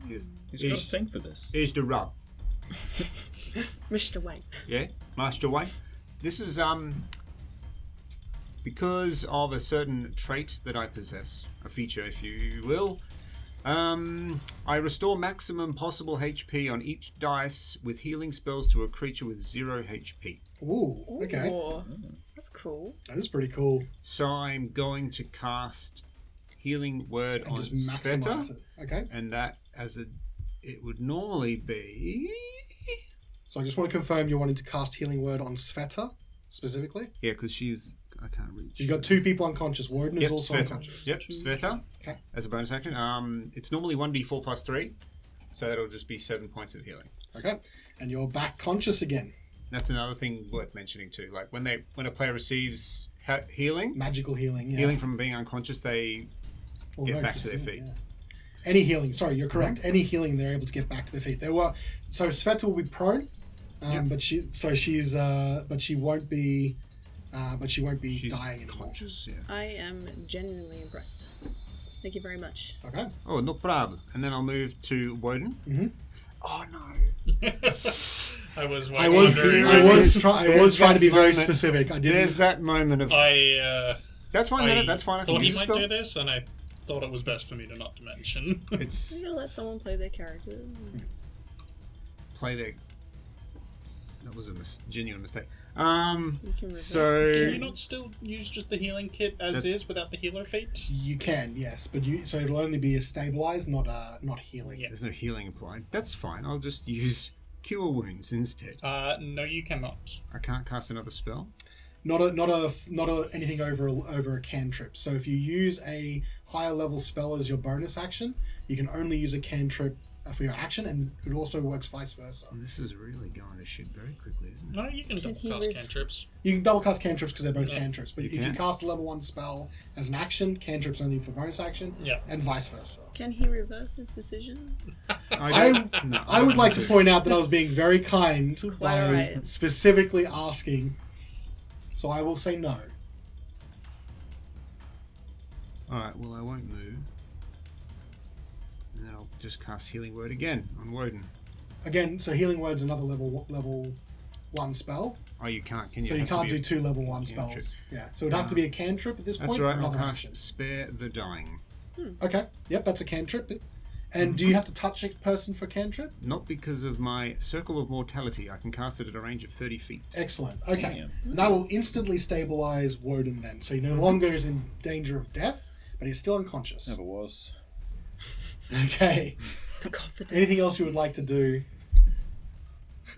He's got a thing for this. Here's the rub. Mr. Wayne. Yeah, Master Wayne. This is because of a certain trait that I possess, a feature, if you will. I restore maximum possible HP on each dice with healing spells to a creature with 0 HP. Ooh, okay. Ooh, that's cool. That is pretty cool. So I'm going to cast Healing Word And on just maximize Sveta, it. Okay. and that it would normally be. So I just want to confirm you're wanting to cast Healing Word on Sveta, specifically. Yeah, because I can't reach. You've got two people unconscious. Woden is also Sveta. unconscious. Yep, Sveta. Okay. As a bonus action. It's normally 1d4 plus 3, so that'll just be 7 points of healing. Okay. And you're back conscious again. That's another thing worth mentioning too. Like when a player receives healing, Magical healing. Yeah. healing from being unconscious, they Or get no, back just to their healing, feet. yeah. Any healing. Sorry, you're correct. Mm-hmm. Any healing, they're able to get back to their feet. So Sveta will be prone, but she won't be. But she won't be She's dying anymore. conscious. Yeah. I am genuinely impressed. Thank you very much. Okay. Oh, no problem. And then I'll move to Woden. Mhm. Oh no. I was I was trying to be very moment. specific. I didn't. There's that moment of. That's fine. I That's fine. I can thought he use a might spell. do this, and I thought it was best for me to not mention. It's I'm gonna let someone play their character. play their. That was a genuine mistake. You can reverse So Can you not still use just the healing kit as is without the healer feat? You can, yes, but so it'll only be a stabilize, not healing. Yeah. there's no healing applied. That's fine. I'll just use Cure Wounds instead. No, you cannot. I can't cast another spell. Not anything over a cantrip. So if you use a higher level spell as your bonus action, you can only use a cantrip for your action, and it also works vice versa. This is really going to shit very quickly, isn't it? No, you can double he cast re- cantrips. You can double cast cantrips because they're both Yeah. cantrips, but You if you can. cast a level 1 spell as an action, cantrips only for bonus action, Yeah. and vice versa. Can he reverse his decision? I would like to point out that I was being very kind by alright. specifically asking, so I will say no. Alright, well, I won't move. And then I'll just cast Healing Word again on Woden. again, so healing word's another level 1 spell. Oh, you can't, can you? So It you has to can't be do 2 level 1 cantrip. spells. Yeah, so it'd have to be a cantrip at this That's point. right, I'll Another cast action. Spare the Dying. Okay, yep, that's a cantrip. And do you have to touch a person for cantrip? Not because of my Circle of Mortality. I can cast it at a range of 30 feet. Excellent. Okay. Damn. And that will instantly stabilize Woden then. So he no longer is in danger of death, but he's still unconscious. Never was. Okay. The confidence. Anything else you would like to do?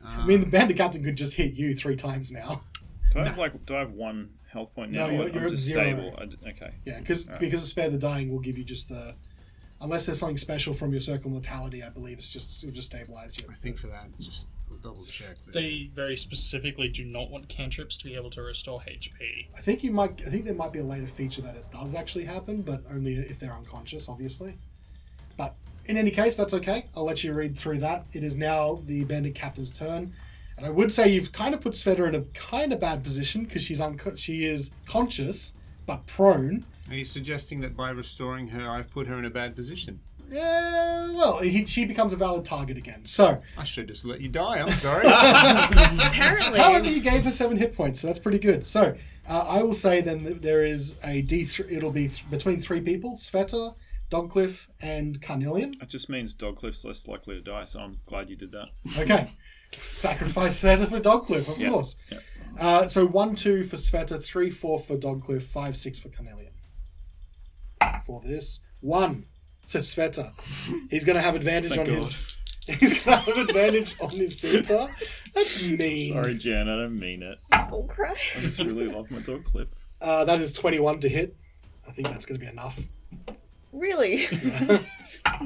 I mean, the bandit captain could just hit you 3 times now. Do I have 1 health point now? No, you're I'm at just 0. stable. Okay. Yeah, because of Spare the Dying will give you just the... Unless there's something special from your Circle of Mortality, I believe it'll just stabilize you. I think for that, it's just we'll double check. But They very specifically do not want cantrips to be able to restore HP. I think there might be a later feature that it does actually happen, but only if they're unconscious, obviously. But in any case, that's okay. I'll let you read through that. It is now the bandit captain's turn. And I would say you've kind of put Sveta in a kind of bad position because she is conscious, but prone. Are you suggesting that by restoring her, I've put her in a bad position? Well, she becomes a valid target again. So, I should just let you die. I'm sorry. Apparently. however, you gave her 7 hit points, so that's pretty good. So, I will say then that there is a D3. It'll be between 3 people: Sveta, Dogcliff, and Carnelian. That just means Dogcliff's less likely to die, so I'm glad you did that. Okay. Sacrifice Sveta for Dogcliff, of course. Yep. So 1, 2 for Sveta, 3, 4 for Dogcliff, 5, 6 for Carnelian. For this 1, said Sveta. He's going to have advantage Thank on God. his. He's going to have advantage on his center. That's mean. Sorry, Jen, I don't mean it. Go cry. I just really love my Dogcliff. That is 21 to hit. I think that's going to be enough. Really?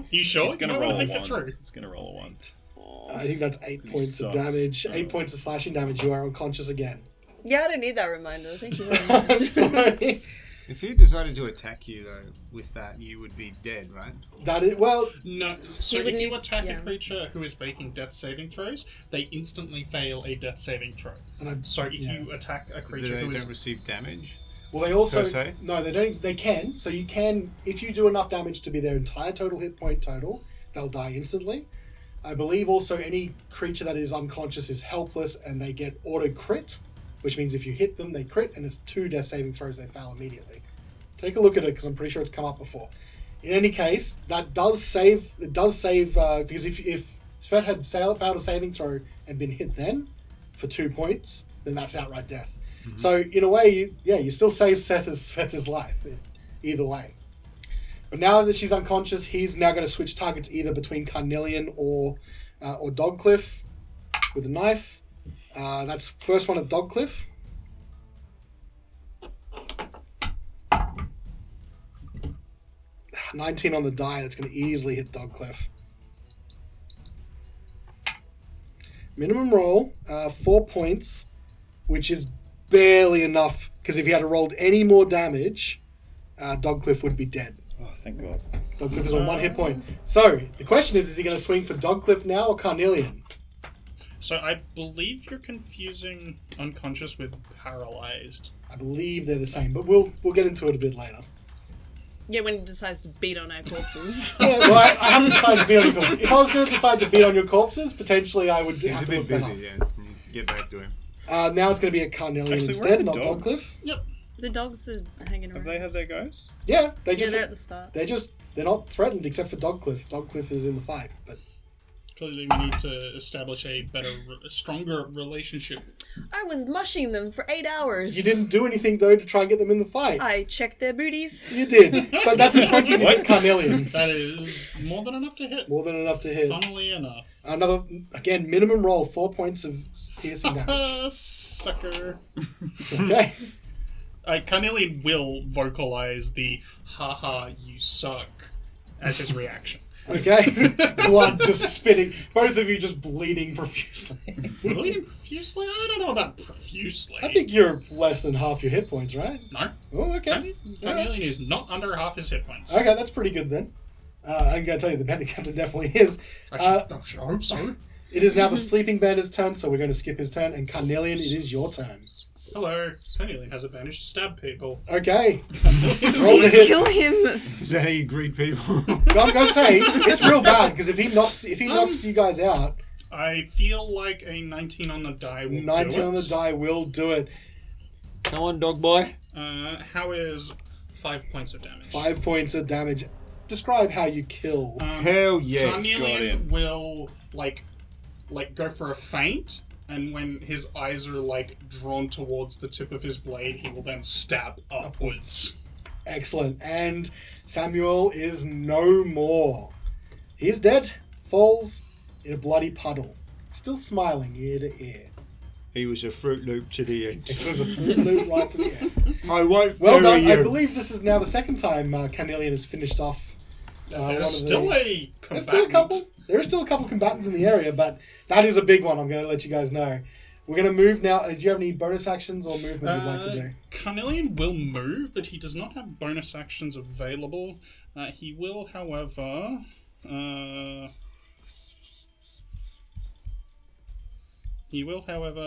You sure? He's gonna You roll wanna a think it 1. through? He's gonna roll a 1. I think that's 8 points of sucks. damage. 8 points of slashing damage. You are unconscious again. Yeah, I don't need that reminder. Thank you very much. I'm sorry. If he decided to attack you, though, with that, you would be dead, right? That is, well, No. So You would if you need- attack yeah. a creature who is making death saving throws, they instantly fail a death saving throw. and I, So if Yeah. you attack a They creature who is don't receive damage. well, they also Per se? no, they don't. They can. So you can, if you do enough damage to be their entire total hit point total, they'll die instantly. I believe also any creature that is unconscious is helpless, and they get auto crit, which means if you hit them, they crit, and it's 2 death saving throws, they fail immediately. Take a look at it because I'm pretty sure it's come up before. In any case, that does save. It does save because if Svet had failed a saving throw and been hit then for 2 points, then that's outright death. So in a way, you still save Sveta's life either way. But now that she's unconscious, he's now going to switch targets either between Carnelian or Dogcliff with a knife. That's first one at Dogcliff. $19 on the die. That's going to easily hit Dogcliff. Minimum roll, 4 points, which is barely enough. Because if he had rolled any more damage, Dogcliff would be dead. Oh, thank God. Dogcliff is on 1 hit point. So, the question is he going to swing for Dogcliff now or Carnelian? So I believe you're confusing unconscious with paralyzed. I believe they're the same, but we'll get into it a bit later. Yeah, when he decides to beat on our corpses. Yeah, well, I haven't decided to beat on your corpses. If I was going to decide to beat on your corpses, potentially I would He's have a to bit look that busy, up. yeah. Get back to him. Now it's going to be a Carnelian Actually, where are instead, the not dogs? Dogcliff. Yep. The dogs are hanging Have around. they had their goes? Yeah, they Yeah, just they're at the start. they're not threatened except for Dogcliff. Dogcliff is in the fight, but Clearly we need to establish a stronger relationship. I was mushing them for 8 hours. you didn't do anything though to try and get them in the fight. I checked their booties. You did, but that's a 20 to hit Carnelian. That is more than enough to hit. More than enough to hit. Funnily enough. Another again minimum roll, 4 points of piercing damage. Sucker. Okay. Carnelian will vocalize the haha you suck as his reaction. Okay. Blood just spitting. Both of you just bleeding profusely. Bleeding profusely? I don't know about profusely. I think you're less than half your hit points, right? No. Oh, okay. Carnelian is not under half his hit points. Okay, that's pretty good then. I'm going to tell you the bandit captain definitely is. I should hope so. It is now the sleeping bandit's turn, so we're going to skip his turn. And Carnelian, it is your turn. Hello. Carnelian has advantage to stab people. Okay. It's Roll to hit. Kill him! Is that how you greet people? I'm going to say, it's real bad, because if he knocks you guys out, I feel like a 19 on the die will 19 do it. on the die will do it. Come on, dog boy. How is 5 points of damage? 5 points of damage. Describe how you kill. Hell yeah. Carnelian will like go for a feint, and when his eyes are like drawn towards the tip of his blade, he will then stab upwards. Excellent. And Samuel is no more. He is dead. Falls in a bloody puddle. Still smiling ear to ear. He was a Fruit Loop to the end. It was a Fruit Loop right to the end. I won't Well bury done. you. I believe this is now the second time Carnelian has finished off. There's still a combatant. There's still a couple. There are still a couple combatants in the area, but that is a big one. I'm going to let you guys know. We're going to move now. Do you have any bonus actions or movement you'd like to do? Carnelian will move, but he does not have bonus actions available. He will, however...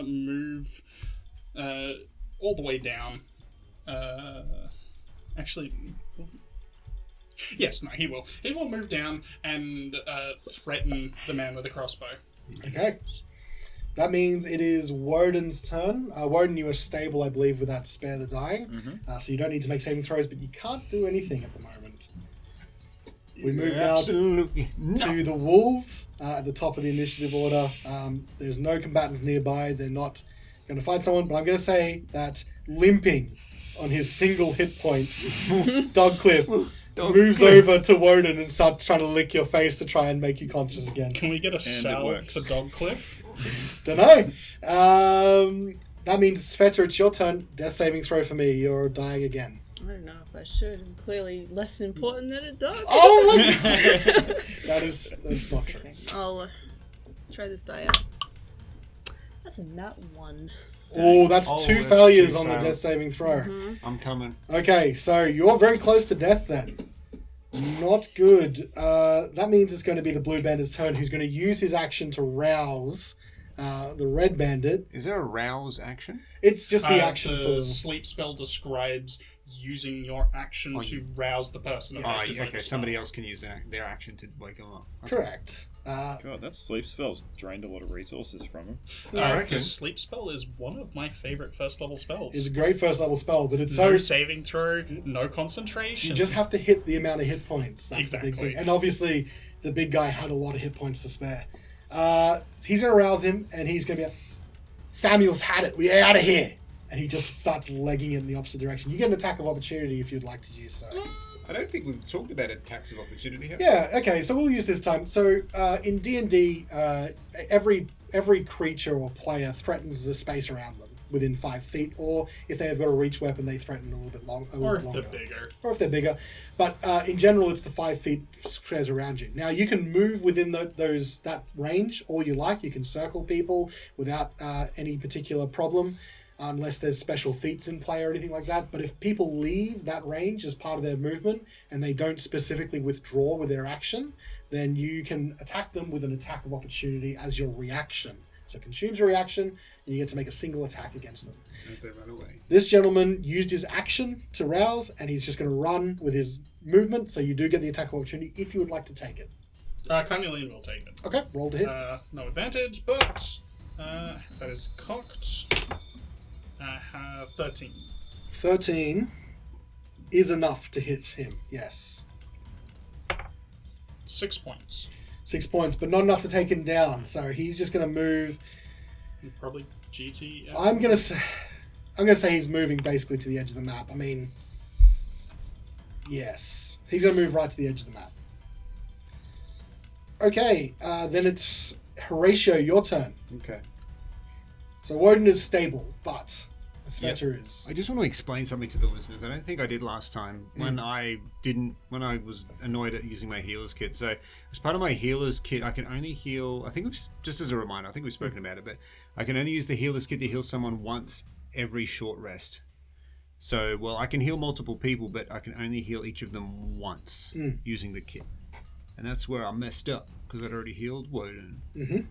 move all the way down. Actually... Yes, no, he will. He will move down and threaten the man with the crossbow. Okay. That means it is Woden's turn. Woden, you are stable, I believe, with that Spare the Dying. So you don't need to make saving throws, but you can't do anything at the moment. We move now Absolutely to the Wolves at the top of the initiative order. There's no combatants nearby. They're not going to fight someone, but I'm going to say that limping on his single hit point, Dogcliff moves over to Woden and starts trying to lick your face to try and make you conscious again. Can we get a salve works. for Dogcliff? Dunno. That means, Sveta, it's your turn. Death saving throw for me. You're dying again. I don't know if I should. I'm clearly less important than a dog. Oh my god! That's not true. Okay, I'll try this die out. That's a nat 1. Oh, that's Oh, two that's failures two on the fails. death saving throw. I'm coming. Okay, so you're very close to death then. Not good. That means it's going to be the blue bandit's turn, who's going to use his action to rouse the red bandit. Is there a rouse action? It's just the action The for... sleep spell describes using your action to rouse the person. Oh, affected by okay. the Somebody spell. else can use their action to wake them up. Okay. Correct. God, that sleep spell's drained a lot of resources from him. I reckon. The sleep spell is one of my favorite first level spells. It's a great first level spell, but it's No so... saving throw, no concentration. You just have to hit the amount of hit points. That's the big Exactly. thing. And obviously, the big guy had a lot of hit points to spare. He's going to rouse him, and he's going to be like, Samuel's had it. We're out of here. And he just starts legging it in the opposite direction. You get an attack of opportunity if you'd like to use so. I don't think we've talked about attacks of opportunity here. Yeah, okay, so we'll use this time. So in D&D, every creature or player threatens the space around them within 5 feet, or if they have got a reach weapon, they threaten a little bit longer. or if they're bigger. Or if they're bigger. But in general, it's the 5 feet squares around you. Now, you can move within that range all you like. You can circle people without any particular problem, unless there's special feats in play or anything like that. But if people leave that range as part of their movement, and they don't specifically withdraw with their action, then you can attack them with an attack of opportunity as your reaction. So it consumes your reaction, and you get to make a single attack against them. As they run away. This gentleman used his action to rouse, and he's just going to run with his movement, so you do get the attack of opportunity if you would like to take it. Carnelian will take it. Okay, roll to hit. No advantage, but that is cocked. I have 13. 13 is enough to hit him, yes. 6 points. 6 points, but not enough to take him down, so he's just going to move. Probably GT. I'm going to say he's moving basically to the edge of the map. I mean, yes. He's going to move right to the edge of the map. Okay, then it's Horatio, your turn. Okay. So Woden is stable, but Sveta is. I just want to explain something to the listeners. I don't think I did last time when I was annoyed at using my healer's kit. So as part of my healer's kit, I can only heal, I think just as a reminder, I think we've spoken about it, but I can only use the healer's kit to heal someone once every short rest. So, well, I can heal multiple people, but I can only heal each of them once using the kit. And that's where I messed up, because I'd already healed Woden.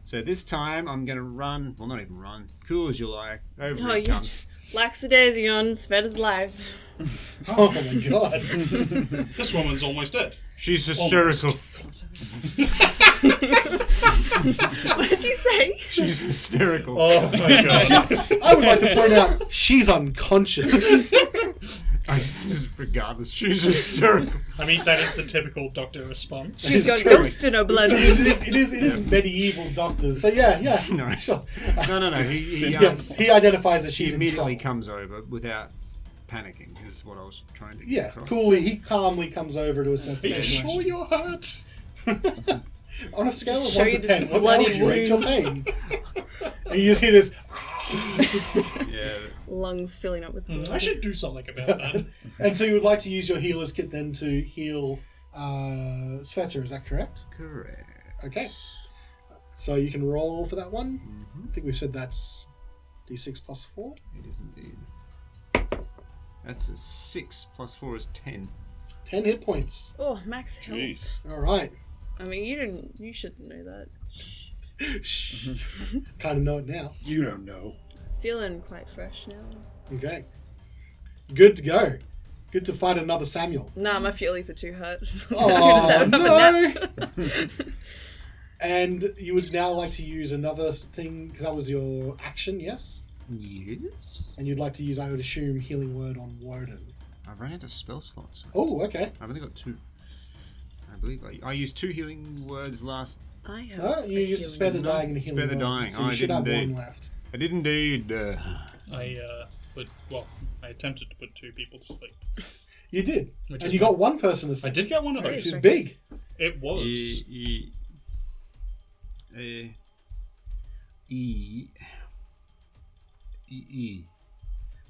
So this time I'm going to run, well, not even run, cool as you like, over Oh, it you comes. just lackadaisy on Sveta's life. Oh my god. This woman's almost dead. She's hysterical. What did you say? She's hysterical. Oh my god. I would like to point out she's unconscious. Regardless, she's hysterical. I mean, that is the typical doctor response. She's got true. ghost in her blood. It is medieval doctors. So yeah, No. sure. No. Yes, he identifies that She she's in immediately trouble. comes over without panicking. Is what I was trying to. Yeah, get across. coolly, he calmly comes over to assess Are the you situation. sure you're hurt? On a scale of Show 1 you to this 10, what bloody would you rate your wound. pain? And you just hear this, Yeah. Lungs filling up with blood. I should do something about that. and so you would like to use your healer's kit then to heal Sveta, is that correct? Correct. Okay. So you can roll for that one. Mm-hmm. I think we've said that's d6 plus 4. It is indeed. That's a 6 plus 4 is 10. 10 hit points. Oh, max health. Jeez. All right. I mean, you shouldn't know that. Shh. Kind of know it now. You don't know. Feeling quite fresh now. Okay. Good to go. Good to find another Samuel. Nah, my feelings are too hurt. Oh, Have a no. nap. And you would now like to use another thing, because that was your action, yes? Yes. And you'd like to use, I would assume, Healing Word on Woden. I've run out of spell slots. Oh, okay. I've only got 2. I believe I used 2 healing words last. I have. No, you a used to spare the healing dying and a Healing Spare the Word. dying. So you I should did have indeed. one left. I did indeed. I attempted to put 2 people to sleep. You did. Which And is you got one person to I sleep, did get one of Very which those. is big. It was. E.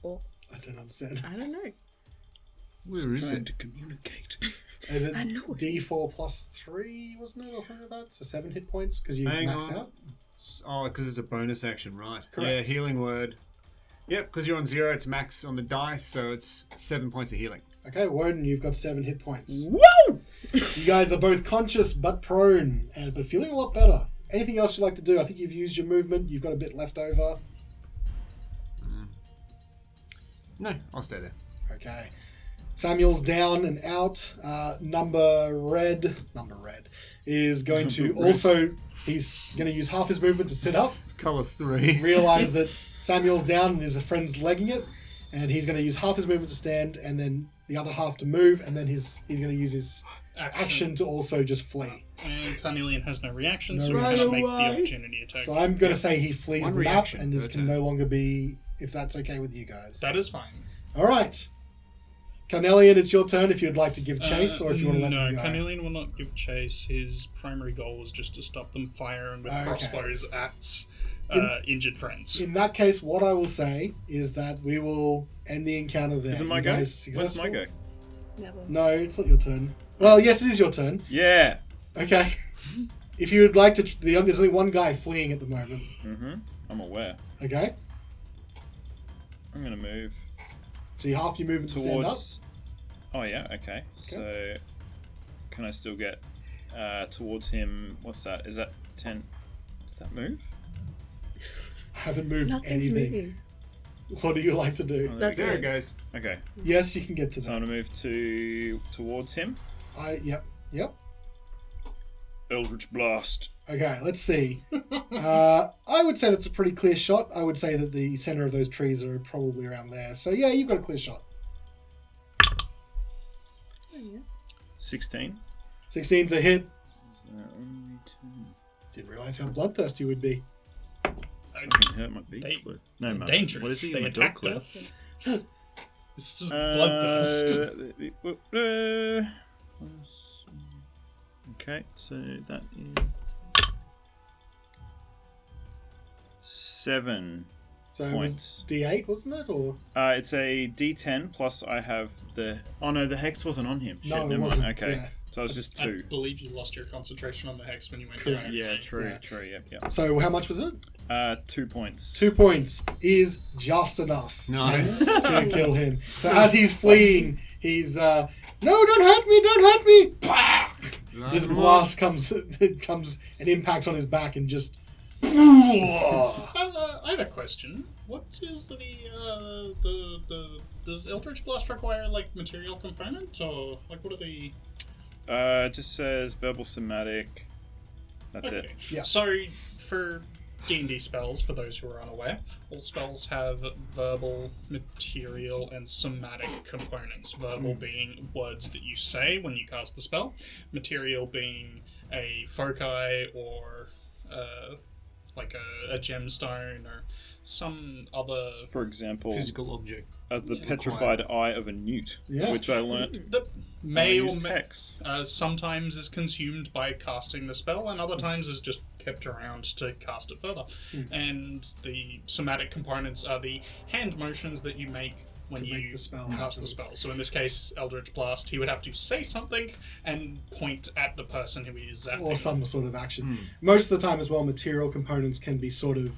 Oh, I don't understand. I don't know. Where is Trying it? to communicate. Is it I know it. D4 plus 3, wasn't it, or something like that? So 7 hit points, because you Hang max on. out? Oh, because it's a bonus action, right? Correct. Yeah, healing word. Yep, because you're on 0, it's max on the dice, so it's 7 points of healing. Okay, Woden, you've got 7 hit points. Woo! You guys are both conscious but prone, but feeling a lot better. Anything else you'd like to do? I think you've used your movement. You've got a bit left over. No, I'll stay there. Okay. Samuel's down and out. Number red is going to also. He's going to use half his movement to sit up. Colour 3. Realize that Samuel's down and his friend's legging it, and he's going to use half his movement to stand, and then the other half to move, and then he's going to use his action to also just flee. And Carnelian has no reaction, No so we reaction. can't make the Right away. opportunity attack. So I'm going to say he flees One the map, reaction and this per can turn. no longer be, if that's okay with you guys. That is fine. All right. Carnelian, it's your turn if you'd like to give chase, or if you want to let no, them go. Carnelian will not give chase. His primary goal was just to stop them firing with Okay. crossbows at injured friends. In that case, what I will say is that we will end the encounter there. Is it my You go? guys When's my successful? go? Never. No, it's not your turn. Well, yes, it is your turn. Yeah. Okay. If you would like to, there's only one guy fleeing at the moment. I'm aware. Okay. I'm going to move So you half your movement to stand up. towards... Oh, yeah, okay. So, can I still get towards him? What's that? Is that 10? Does that move? Haven't moved Nothing's anything. moving. What do you like to do? Oh, That's There it. it goes. Okay. Yes, you can get to So I'm that. going to move towards him. Yep. Eldritch Blast. Okay, let's see. I would say that's a pretty clear shot. I would say that the center of those trees are probably around there. So yeah, you've got a clear shot. Oh, yeah. 16. 16's a hit. Only 2. Didn't realize how bloodthirsty you would be. Fucking hurt my beak. They- Cliff. No, man. Dangerous. What is he? They My dog attacked Cliff? us. It's just bloodthirst. Okay, so that is 7 So it points. was D8, wasn't it? Or It's a D10 plus I have the. Oh no, the hex wasn't on him. Shit, No, it never wasn't, mind. Okay, yeah. so it was just I 2. believe you lost your concentration on the hex when you went Correct. down. Yeah, true, Yeah. true. Yep. so how much was it? 2 points. 2 points is just enough. Nice. To kill him. So as he's fleeing, he's no, don't hurt me, don't hurt me. Bah! This blast comes and impacts on his back and just. I have a question. What is the does Eldritch Blast require like material component or like what are the? It just says verbal somatic. That's Okay. it. Yeah. So, for D&D spells, for those who are unaware, all spells have verbal, material, and somatic components. Verbal being words that you say when you cast the spell, material being a foci or like a gemstone or some other... For example, Physical object. the petrified eye of a newt, Yeah. which I learnt that may or used may, hex. sometimes is consumed by casting the spell, and other times is just kept around to cast it further. And the somatic components are the hand motions that you make when To you make the spell cast happen. the spell. So in this case, Eldritch Blast, he would have to say something and point at the person who is zapping. Or some sort of action. Most of the time as well, material components can be sort of...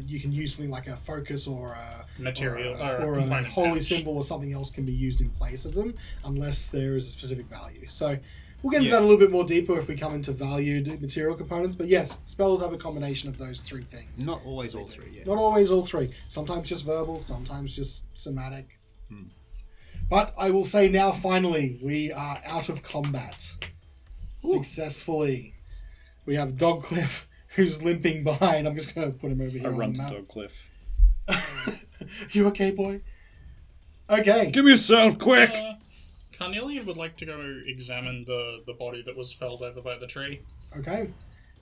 you can use something like a focus or a Material, or a component holy pouch. symbol or something else can be used in place of them, unless there is a specific value. So we'll get into Yeah. that a little bit more deeper if we come into valued material components. But yes, spells have a combination of those three things. Not always all three, yeah. Not always all three. Sometimes just verbal, sometimes just somatic. But I will say now, finally, we are out of combat. Successfully. We have Dogcliff, who's limping behind. I'm just going to put him over here I on run the to map. Dogcliff. You okay, boy? Okay. Give me a sound, quick! Carnelian would like to go examine the body that was felled over by the tree. Okay.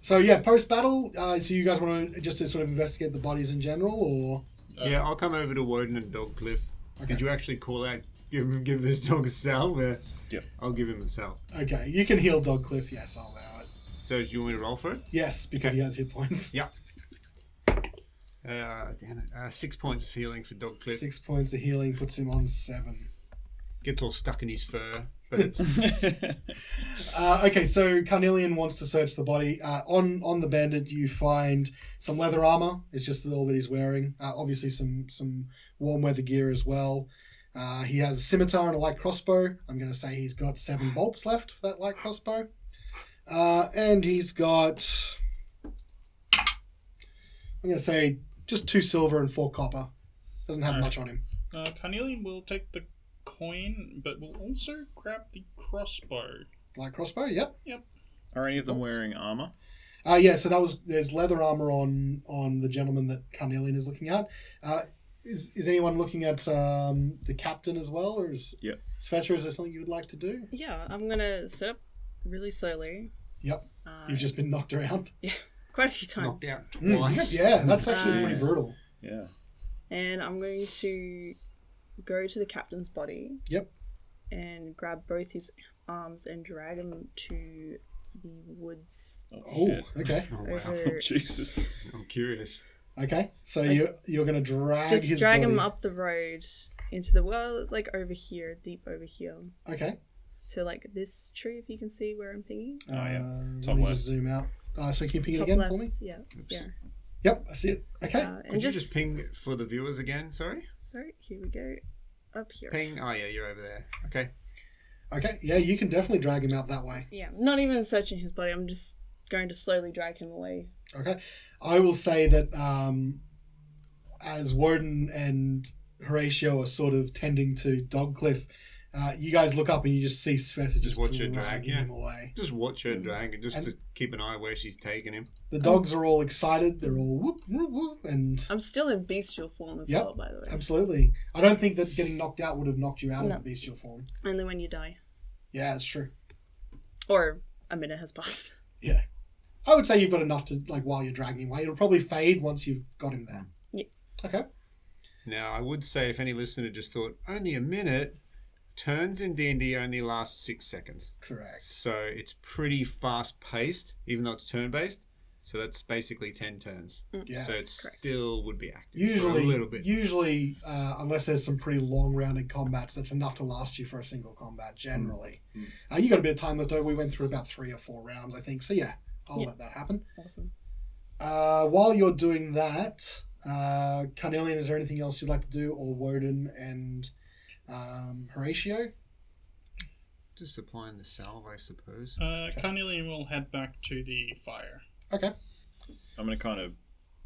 So yeah, post-battle, so you guys want to just to sort of investigate the bodies in general, or... Yeah, I'll come over to Woden and Dogcliff. Did you actually call out, give this dog a salve? Yep. I'll give him a salve. Okay, you can heal Dogcliff, yes, I'll allow it. So do you want me to roll for it? Yes, because he has hit points. Yep. Damn it. 6 points of healing for Dogcliff. 6 points of healing puts him on 7. Gets all stuck in his fur, but it's Okay, so Carnelian wants to search the body. On the bandit, you find some leather armor. It's just all that he's wearing. Obviously, some warm weather gear as well. He has a scimitar and a light crossbow. I'm going to say he's got 7 bolts left for that light crossbow. And he's got... I'm going to say just 2 silver and 4 copper. Doesn't have much on him. Carnelian will take the coin, but will also grab the crossbow. Light crossbow, yep. Are any of them wearing armor? Yeah, so there's leather armor on the gentleman that Carnelian is looking at. Is anyone looking at the captain as well, or is Yep. Sveta, is there something you would like to do? Yeah, I'm gonna sit up really slowly. Yep. You've just been knocked around. Yeah, quite a few times. knocked out twice. Yeah, that's actually pretty Nice. brutal. Yeah. And I'm going to go to the captain's body Yep. and grab both his arms and drag him to the woods Oh, shit. okay. Oh, wow. over. Jesus. I'm curious. Okay, so you're going to drag Just his drag body. him up the road into the like over here, deep over here, Okay. to like this tree. If you can see where I'm pinging. Oh, yeah. Let Top me left. just zoom out. So can you ping it Top again left. for me? Yeah. Yeah. Yep, I see it. Okay. And Could you just ping for the viewers again? Sorry? Sorry. Here we go. Up here. Ping. Oh, yeah, you're over there. Okay. Okay, yeah, you can definitely drag him out that way. Yeah. Not even searching his body. I'm just going to slowly drag him away. Okay. I will say that as Woden and Horatio are sort of tending to Dogcliff, you guys look up and you just see Sveta just watch her dragging drag, yeah. him away. Just watch her drag and just And- to keep an eye where she's taking him. The dogs are all excited. They're all whoop, whoop, whoop, and I'm still in bestial form as Yep. well, by the way. absolutely. I don't think that getting knocked out would have knocked you out No. of the bestial form. Only when you die. Yeah, that's true. Or a minute has passed. Yeah. I would say you've got enough to, like, while you're dragging him away. It'll probably fade once you've got him there. Yeah. Okay. Now, I would say if any listener just thought, only a minute, turns in D&D only last 6 seconds. Correct. So it's pretty fast-paced, even though it's turn-based. So that's basically 10 turns. Yeah. So it Correct. still would be active Usually, for a little bit. unless there's some pretty long-rounded combats, that's enough to last you for a single combat, generally. You got a bit of time left over. We went through about 3 or 4 rounds, I think. So, yeah, I'll let that happen. Awesome. While you're doing that, Carnelian, is there anything else you'd like to do? Or Woden and Horatio? Just applying the salve, I suppose. Carnelian will head back to the fire. Okay. I'm going to kind of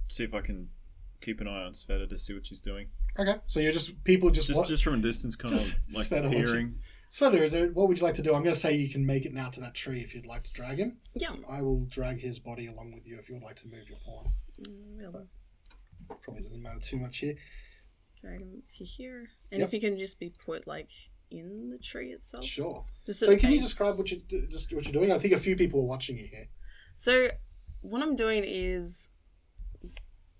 see if I can keep an eye on Sveta to see what she's doing. Okay. So you're just, people just, Just from a distance, kind Just of like Sveta watching. peering. Sveta, what would you like to do? I'm going to say you can make it now to that tree if you'd like to drag him. Yeah. I will drag his body along with you if you would like to move your pawn. Really. Probably doesn't matter too much here. Drag him to here. And Yep. if he can just be put, like, in the tree itself. Sure. Just at So the can you base. describe what you're doing? I think a few people are watching you here. So, what I'm doing is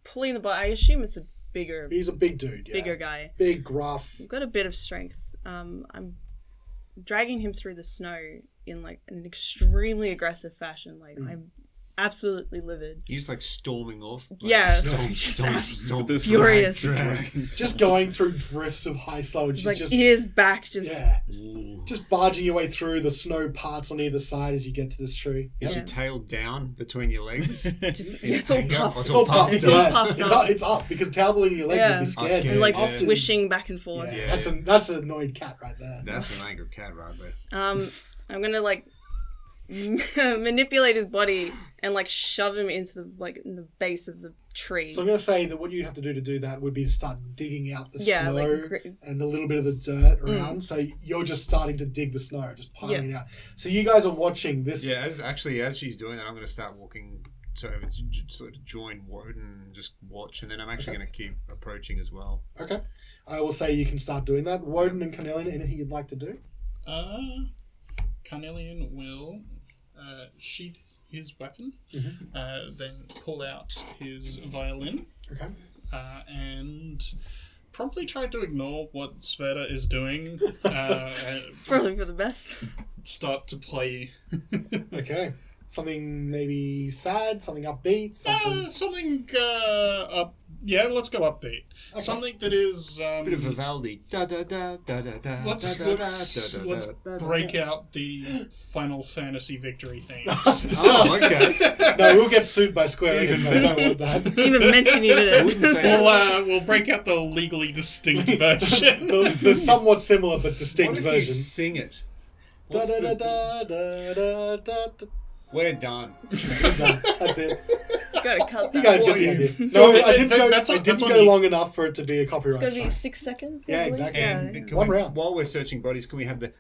pulling the body. I assume it's a bigger He's a big dude, yeah. bigger guy. Big, gruff. I've got a bit of strength. I'm dragging him through the snow in like an extremely aggressive fashion. Like I'm absolutely livid. He's like storming off. Like, Yeah, stomp, just stomp, ab- stomp. This Furious. dragons. Just going through drifts of high slowage. It's like just ears back, just yeah. Ooh. Just barging your way through the snow parts on either side as you get to this tree. Is Yeah. your tail down between your legs? just yeah, it's all Yeah, puffed. it's all puffed. It's yeah. all puffed It's up. It's up because tabbling your legs Yeah. would be scared. scared, And like yeah. swishing back and forth. Yeah, Yeah. that's an annoyed cat right there. That's an angry cat right there. I'm gonna like manipulate his body and like shove him into the in the base of the tree. So I'm going to say that what you have to do that would be to start digging out the Yeah, snow like and a little bit of the dirt around. So you're just starting to dig the snow, just piling it out. So you guys are watching this. Yeah, as she's doing that, I'm going to start walking to sort of join Woden and just watch, and then I'm actually going to keep approaching as well. Okay. I will say you can start doing that. Woden and Carnelian, anything you'd like to do? Carnelian will sheath his weapon, then pull out his violin, Okay. and promptly try to ignore what Sveta is doing. Probably for the best. Start to play Okay. Something maybe sad, something upbeat, something... something up. Yeah, let's go upbeat. Okay. Something that is. Bit of Vivaldi. Da da da da da da. Let's da, da, da, let's da, da, da, break out the Final Fantasy victory theme. Oh, okay. No, we'll get sued by Square Enix. Even I don't want that. Even mentioning I it. wouldn't say We'll break out the legally distinct version. The somewhat similar but distinct What if you version. sing it? Da What's da the- da da da da da. We're done. Done. That's it. Gotta cut that. You guys get the idea. No, I didn't go. That's I on- didn't that's on go you. long enough for it to be a It's copyright gonna be strike. 6 seconds. Yeah, I believe. exactly. And Yeah. can One we- round. While we're searching bodies, can we have the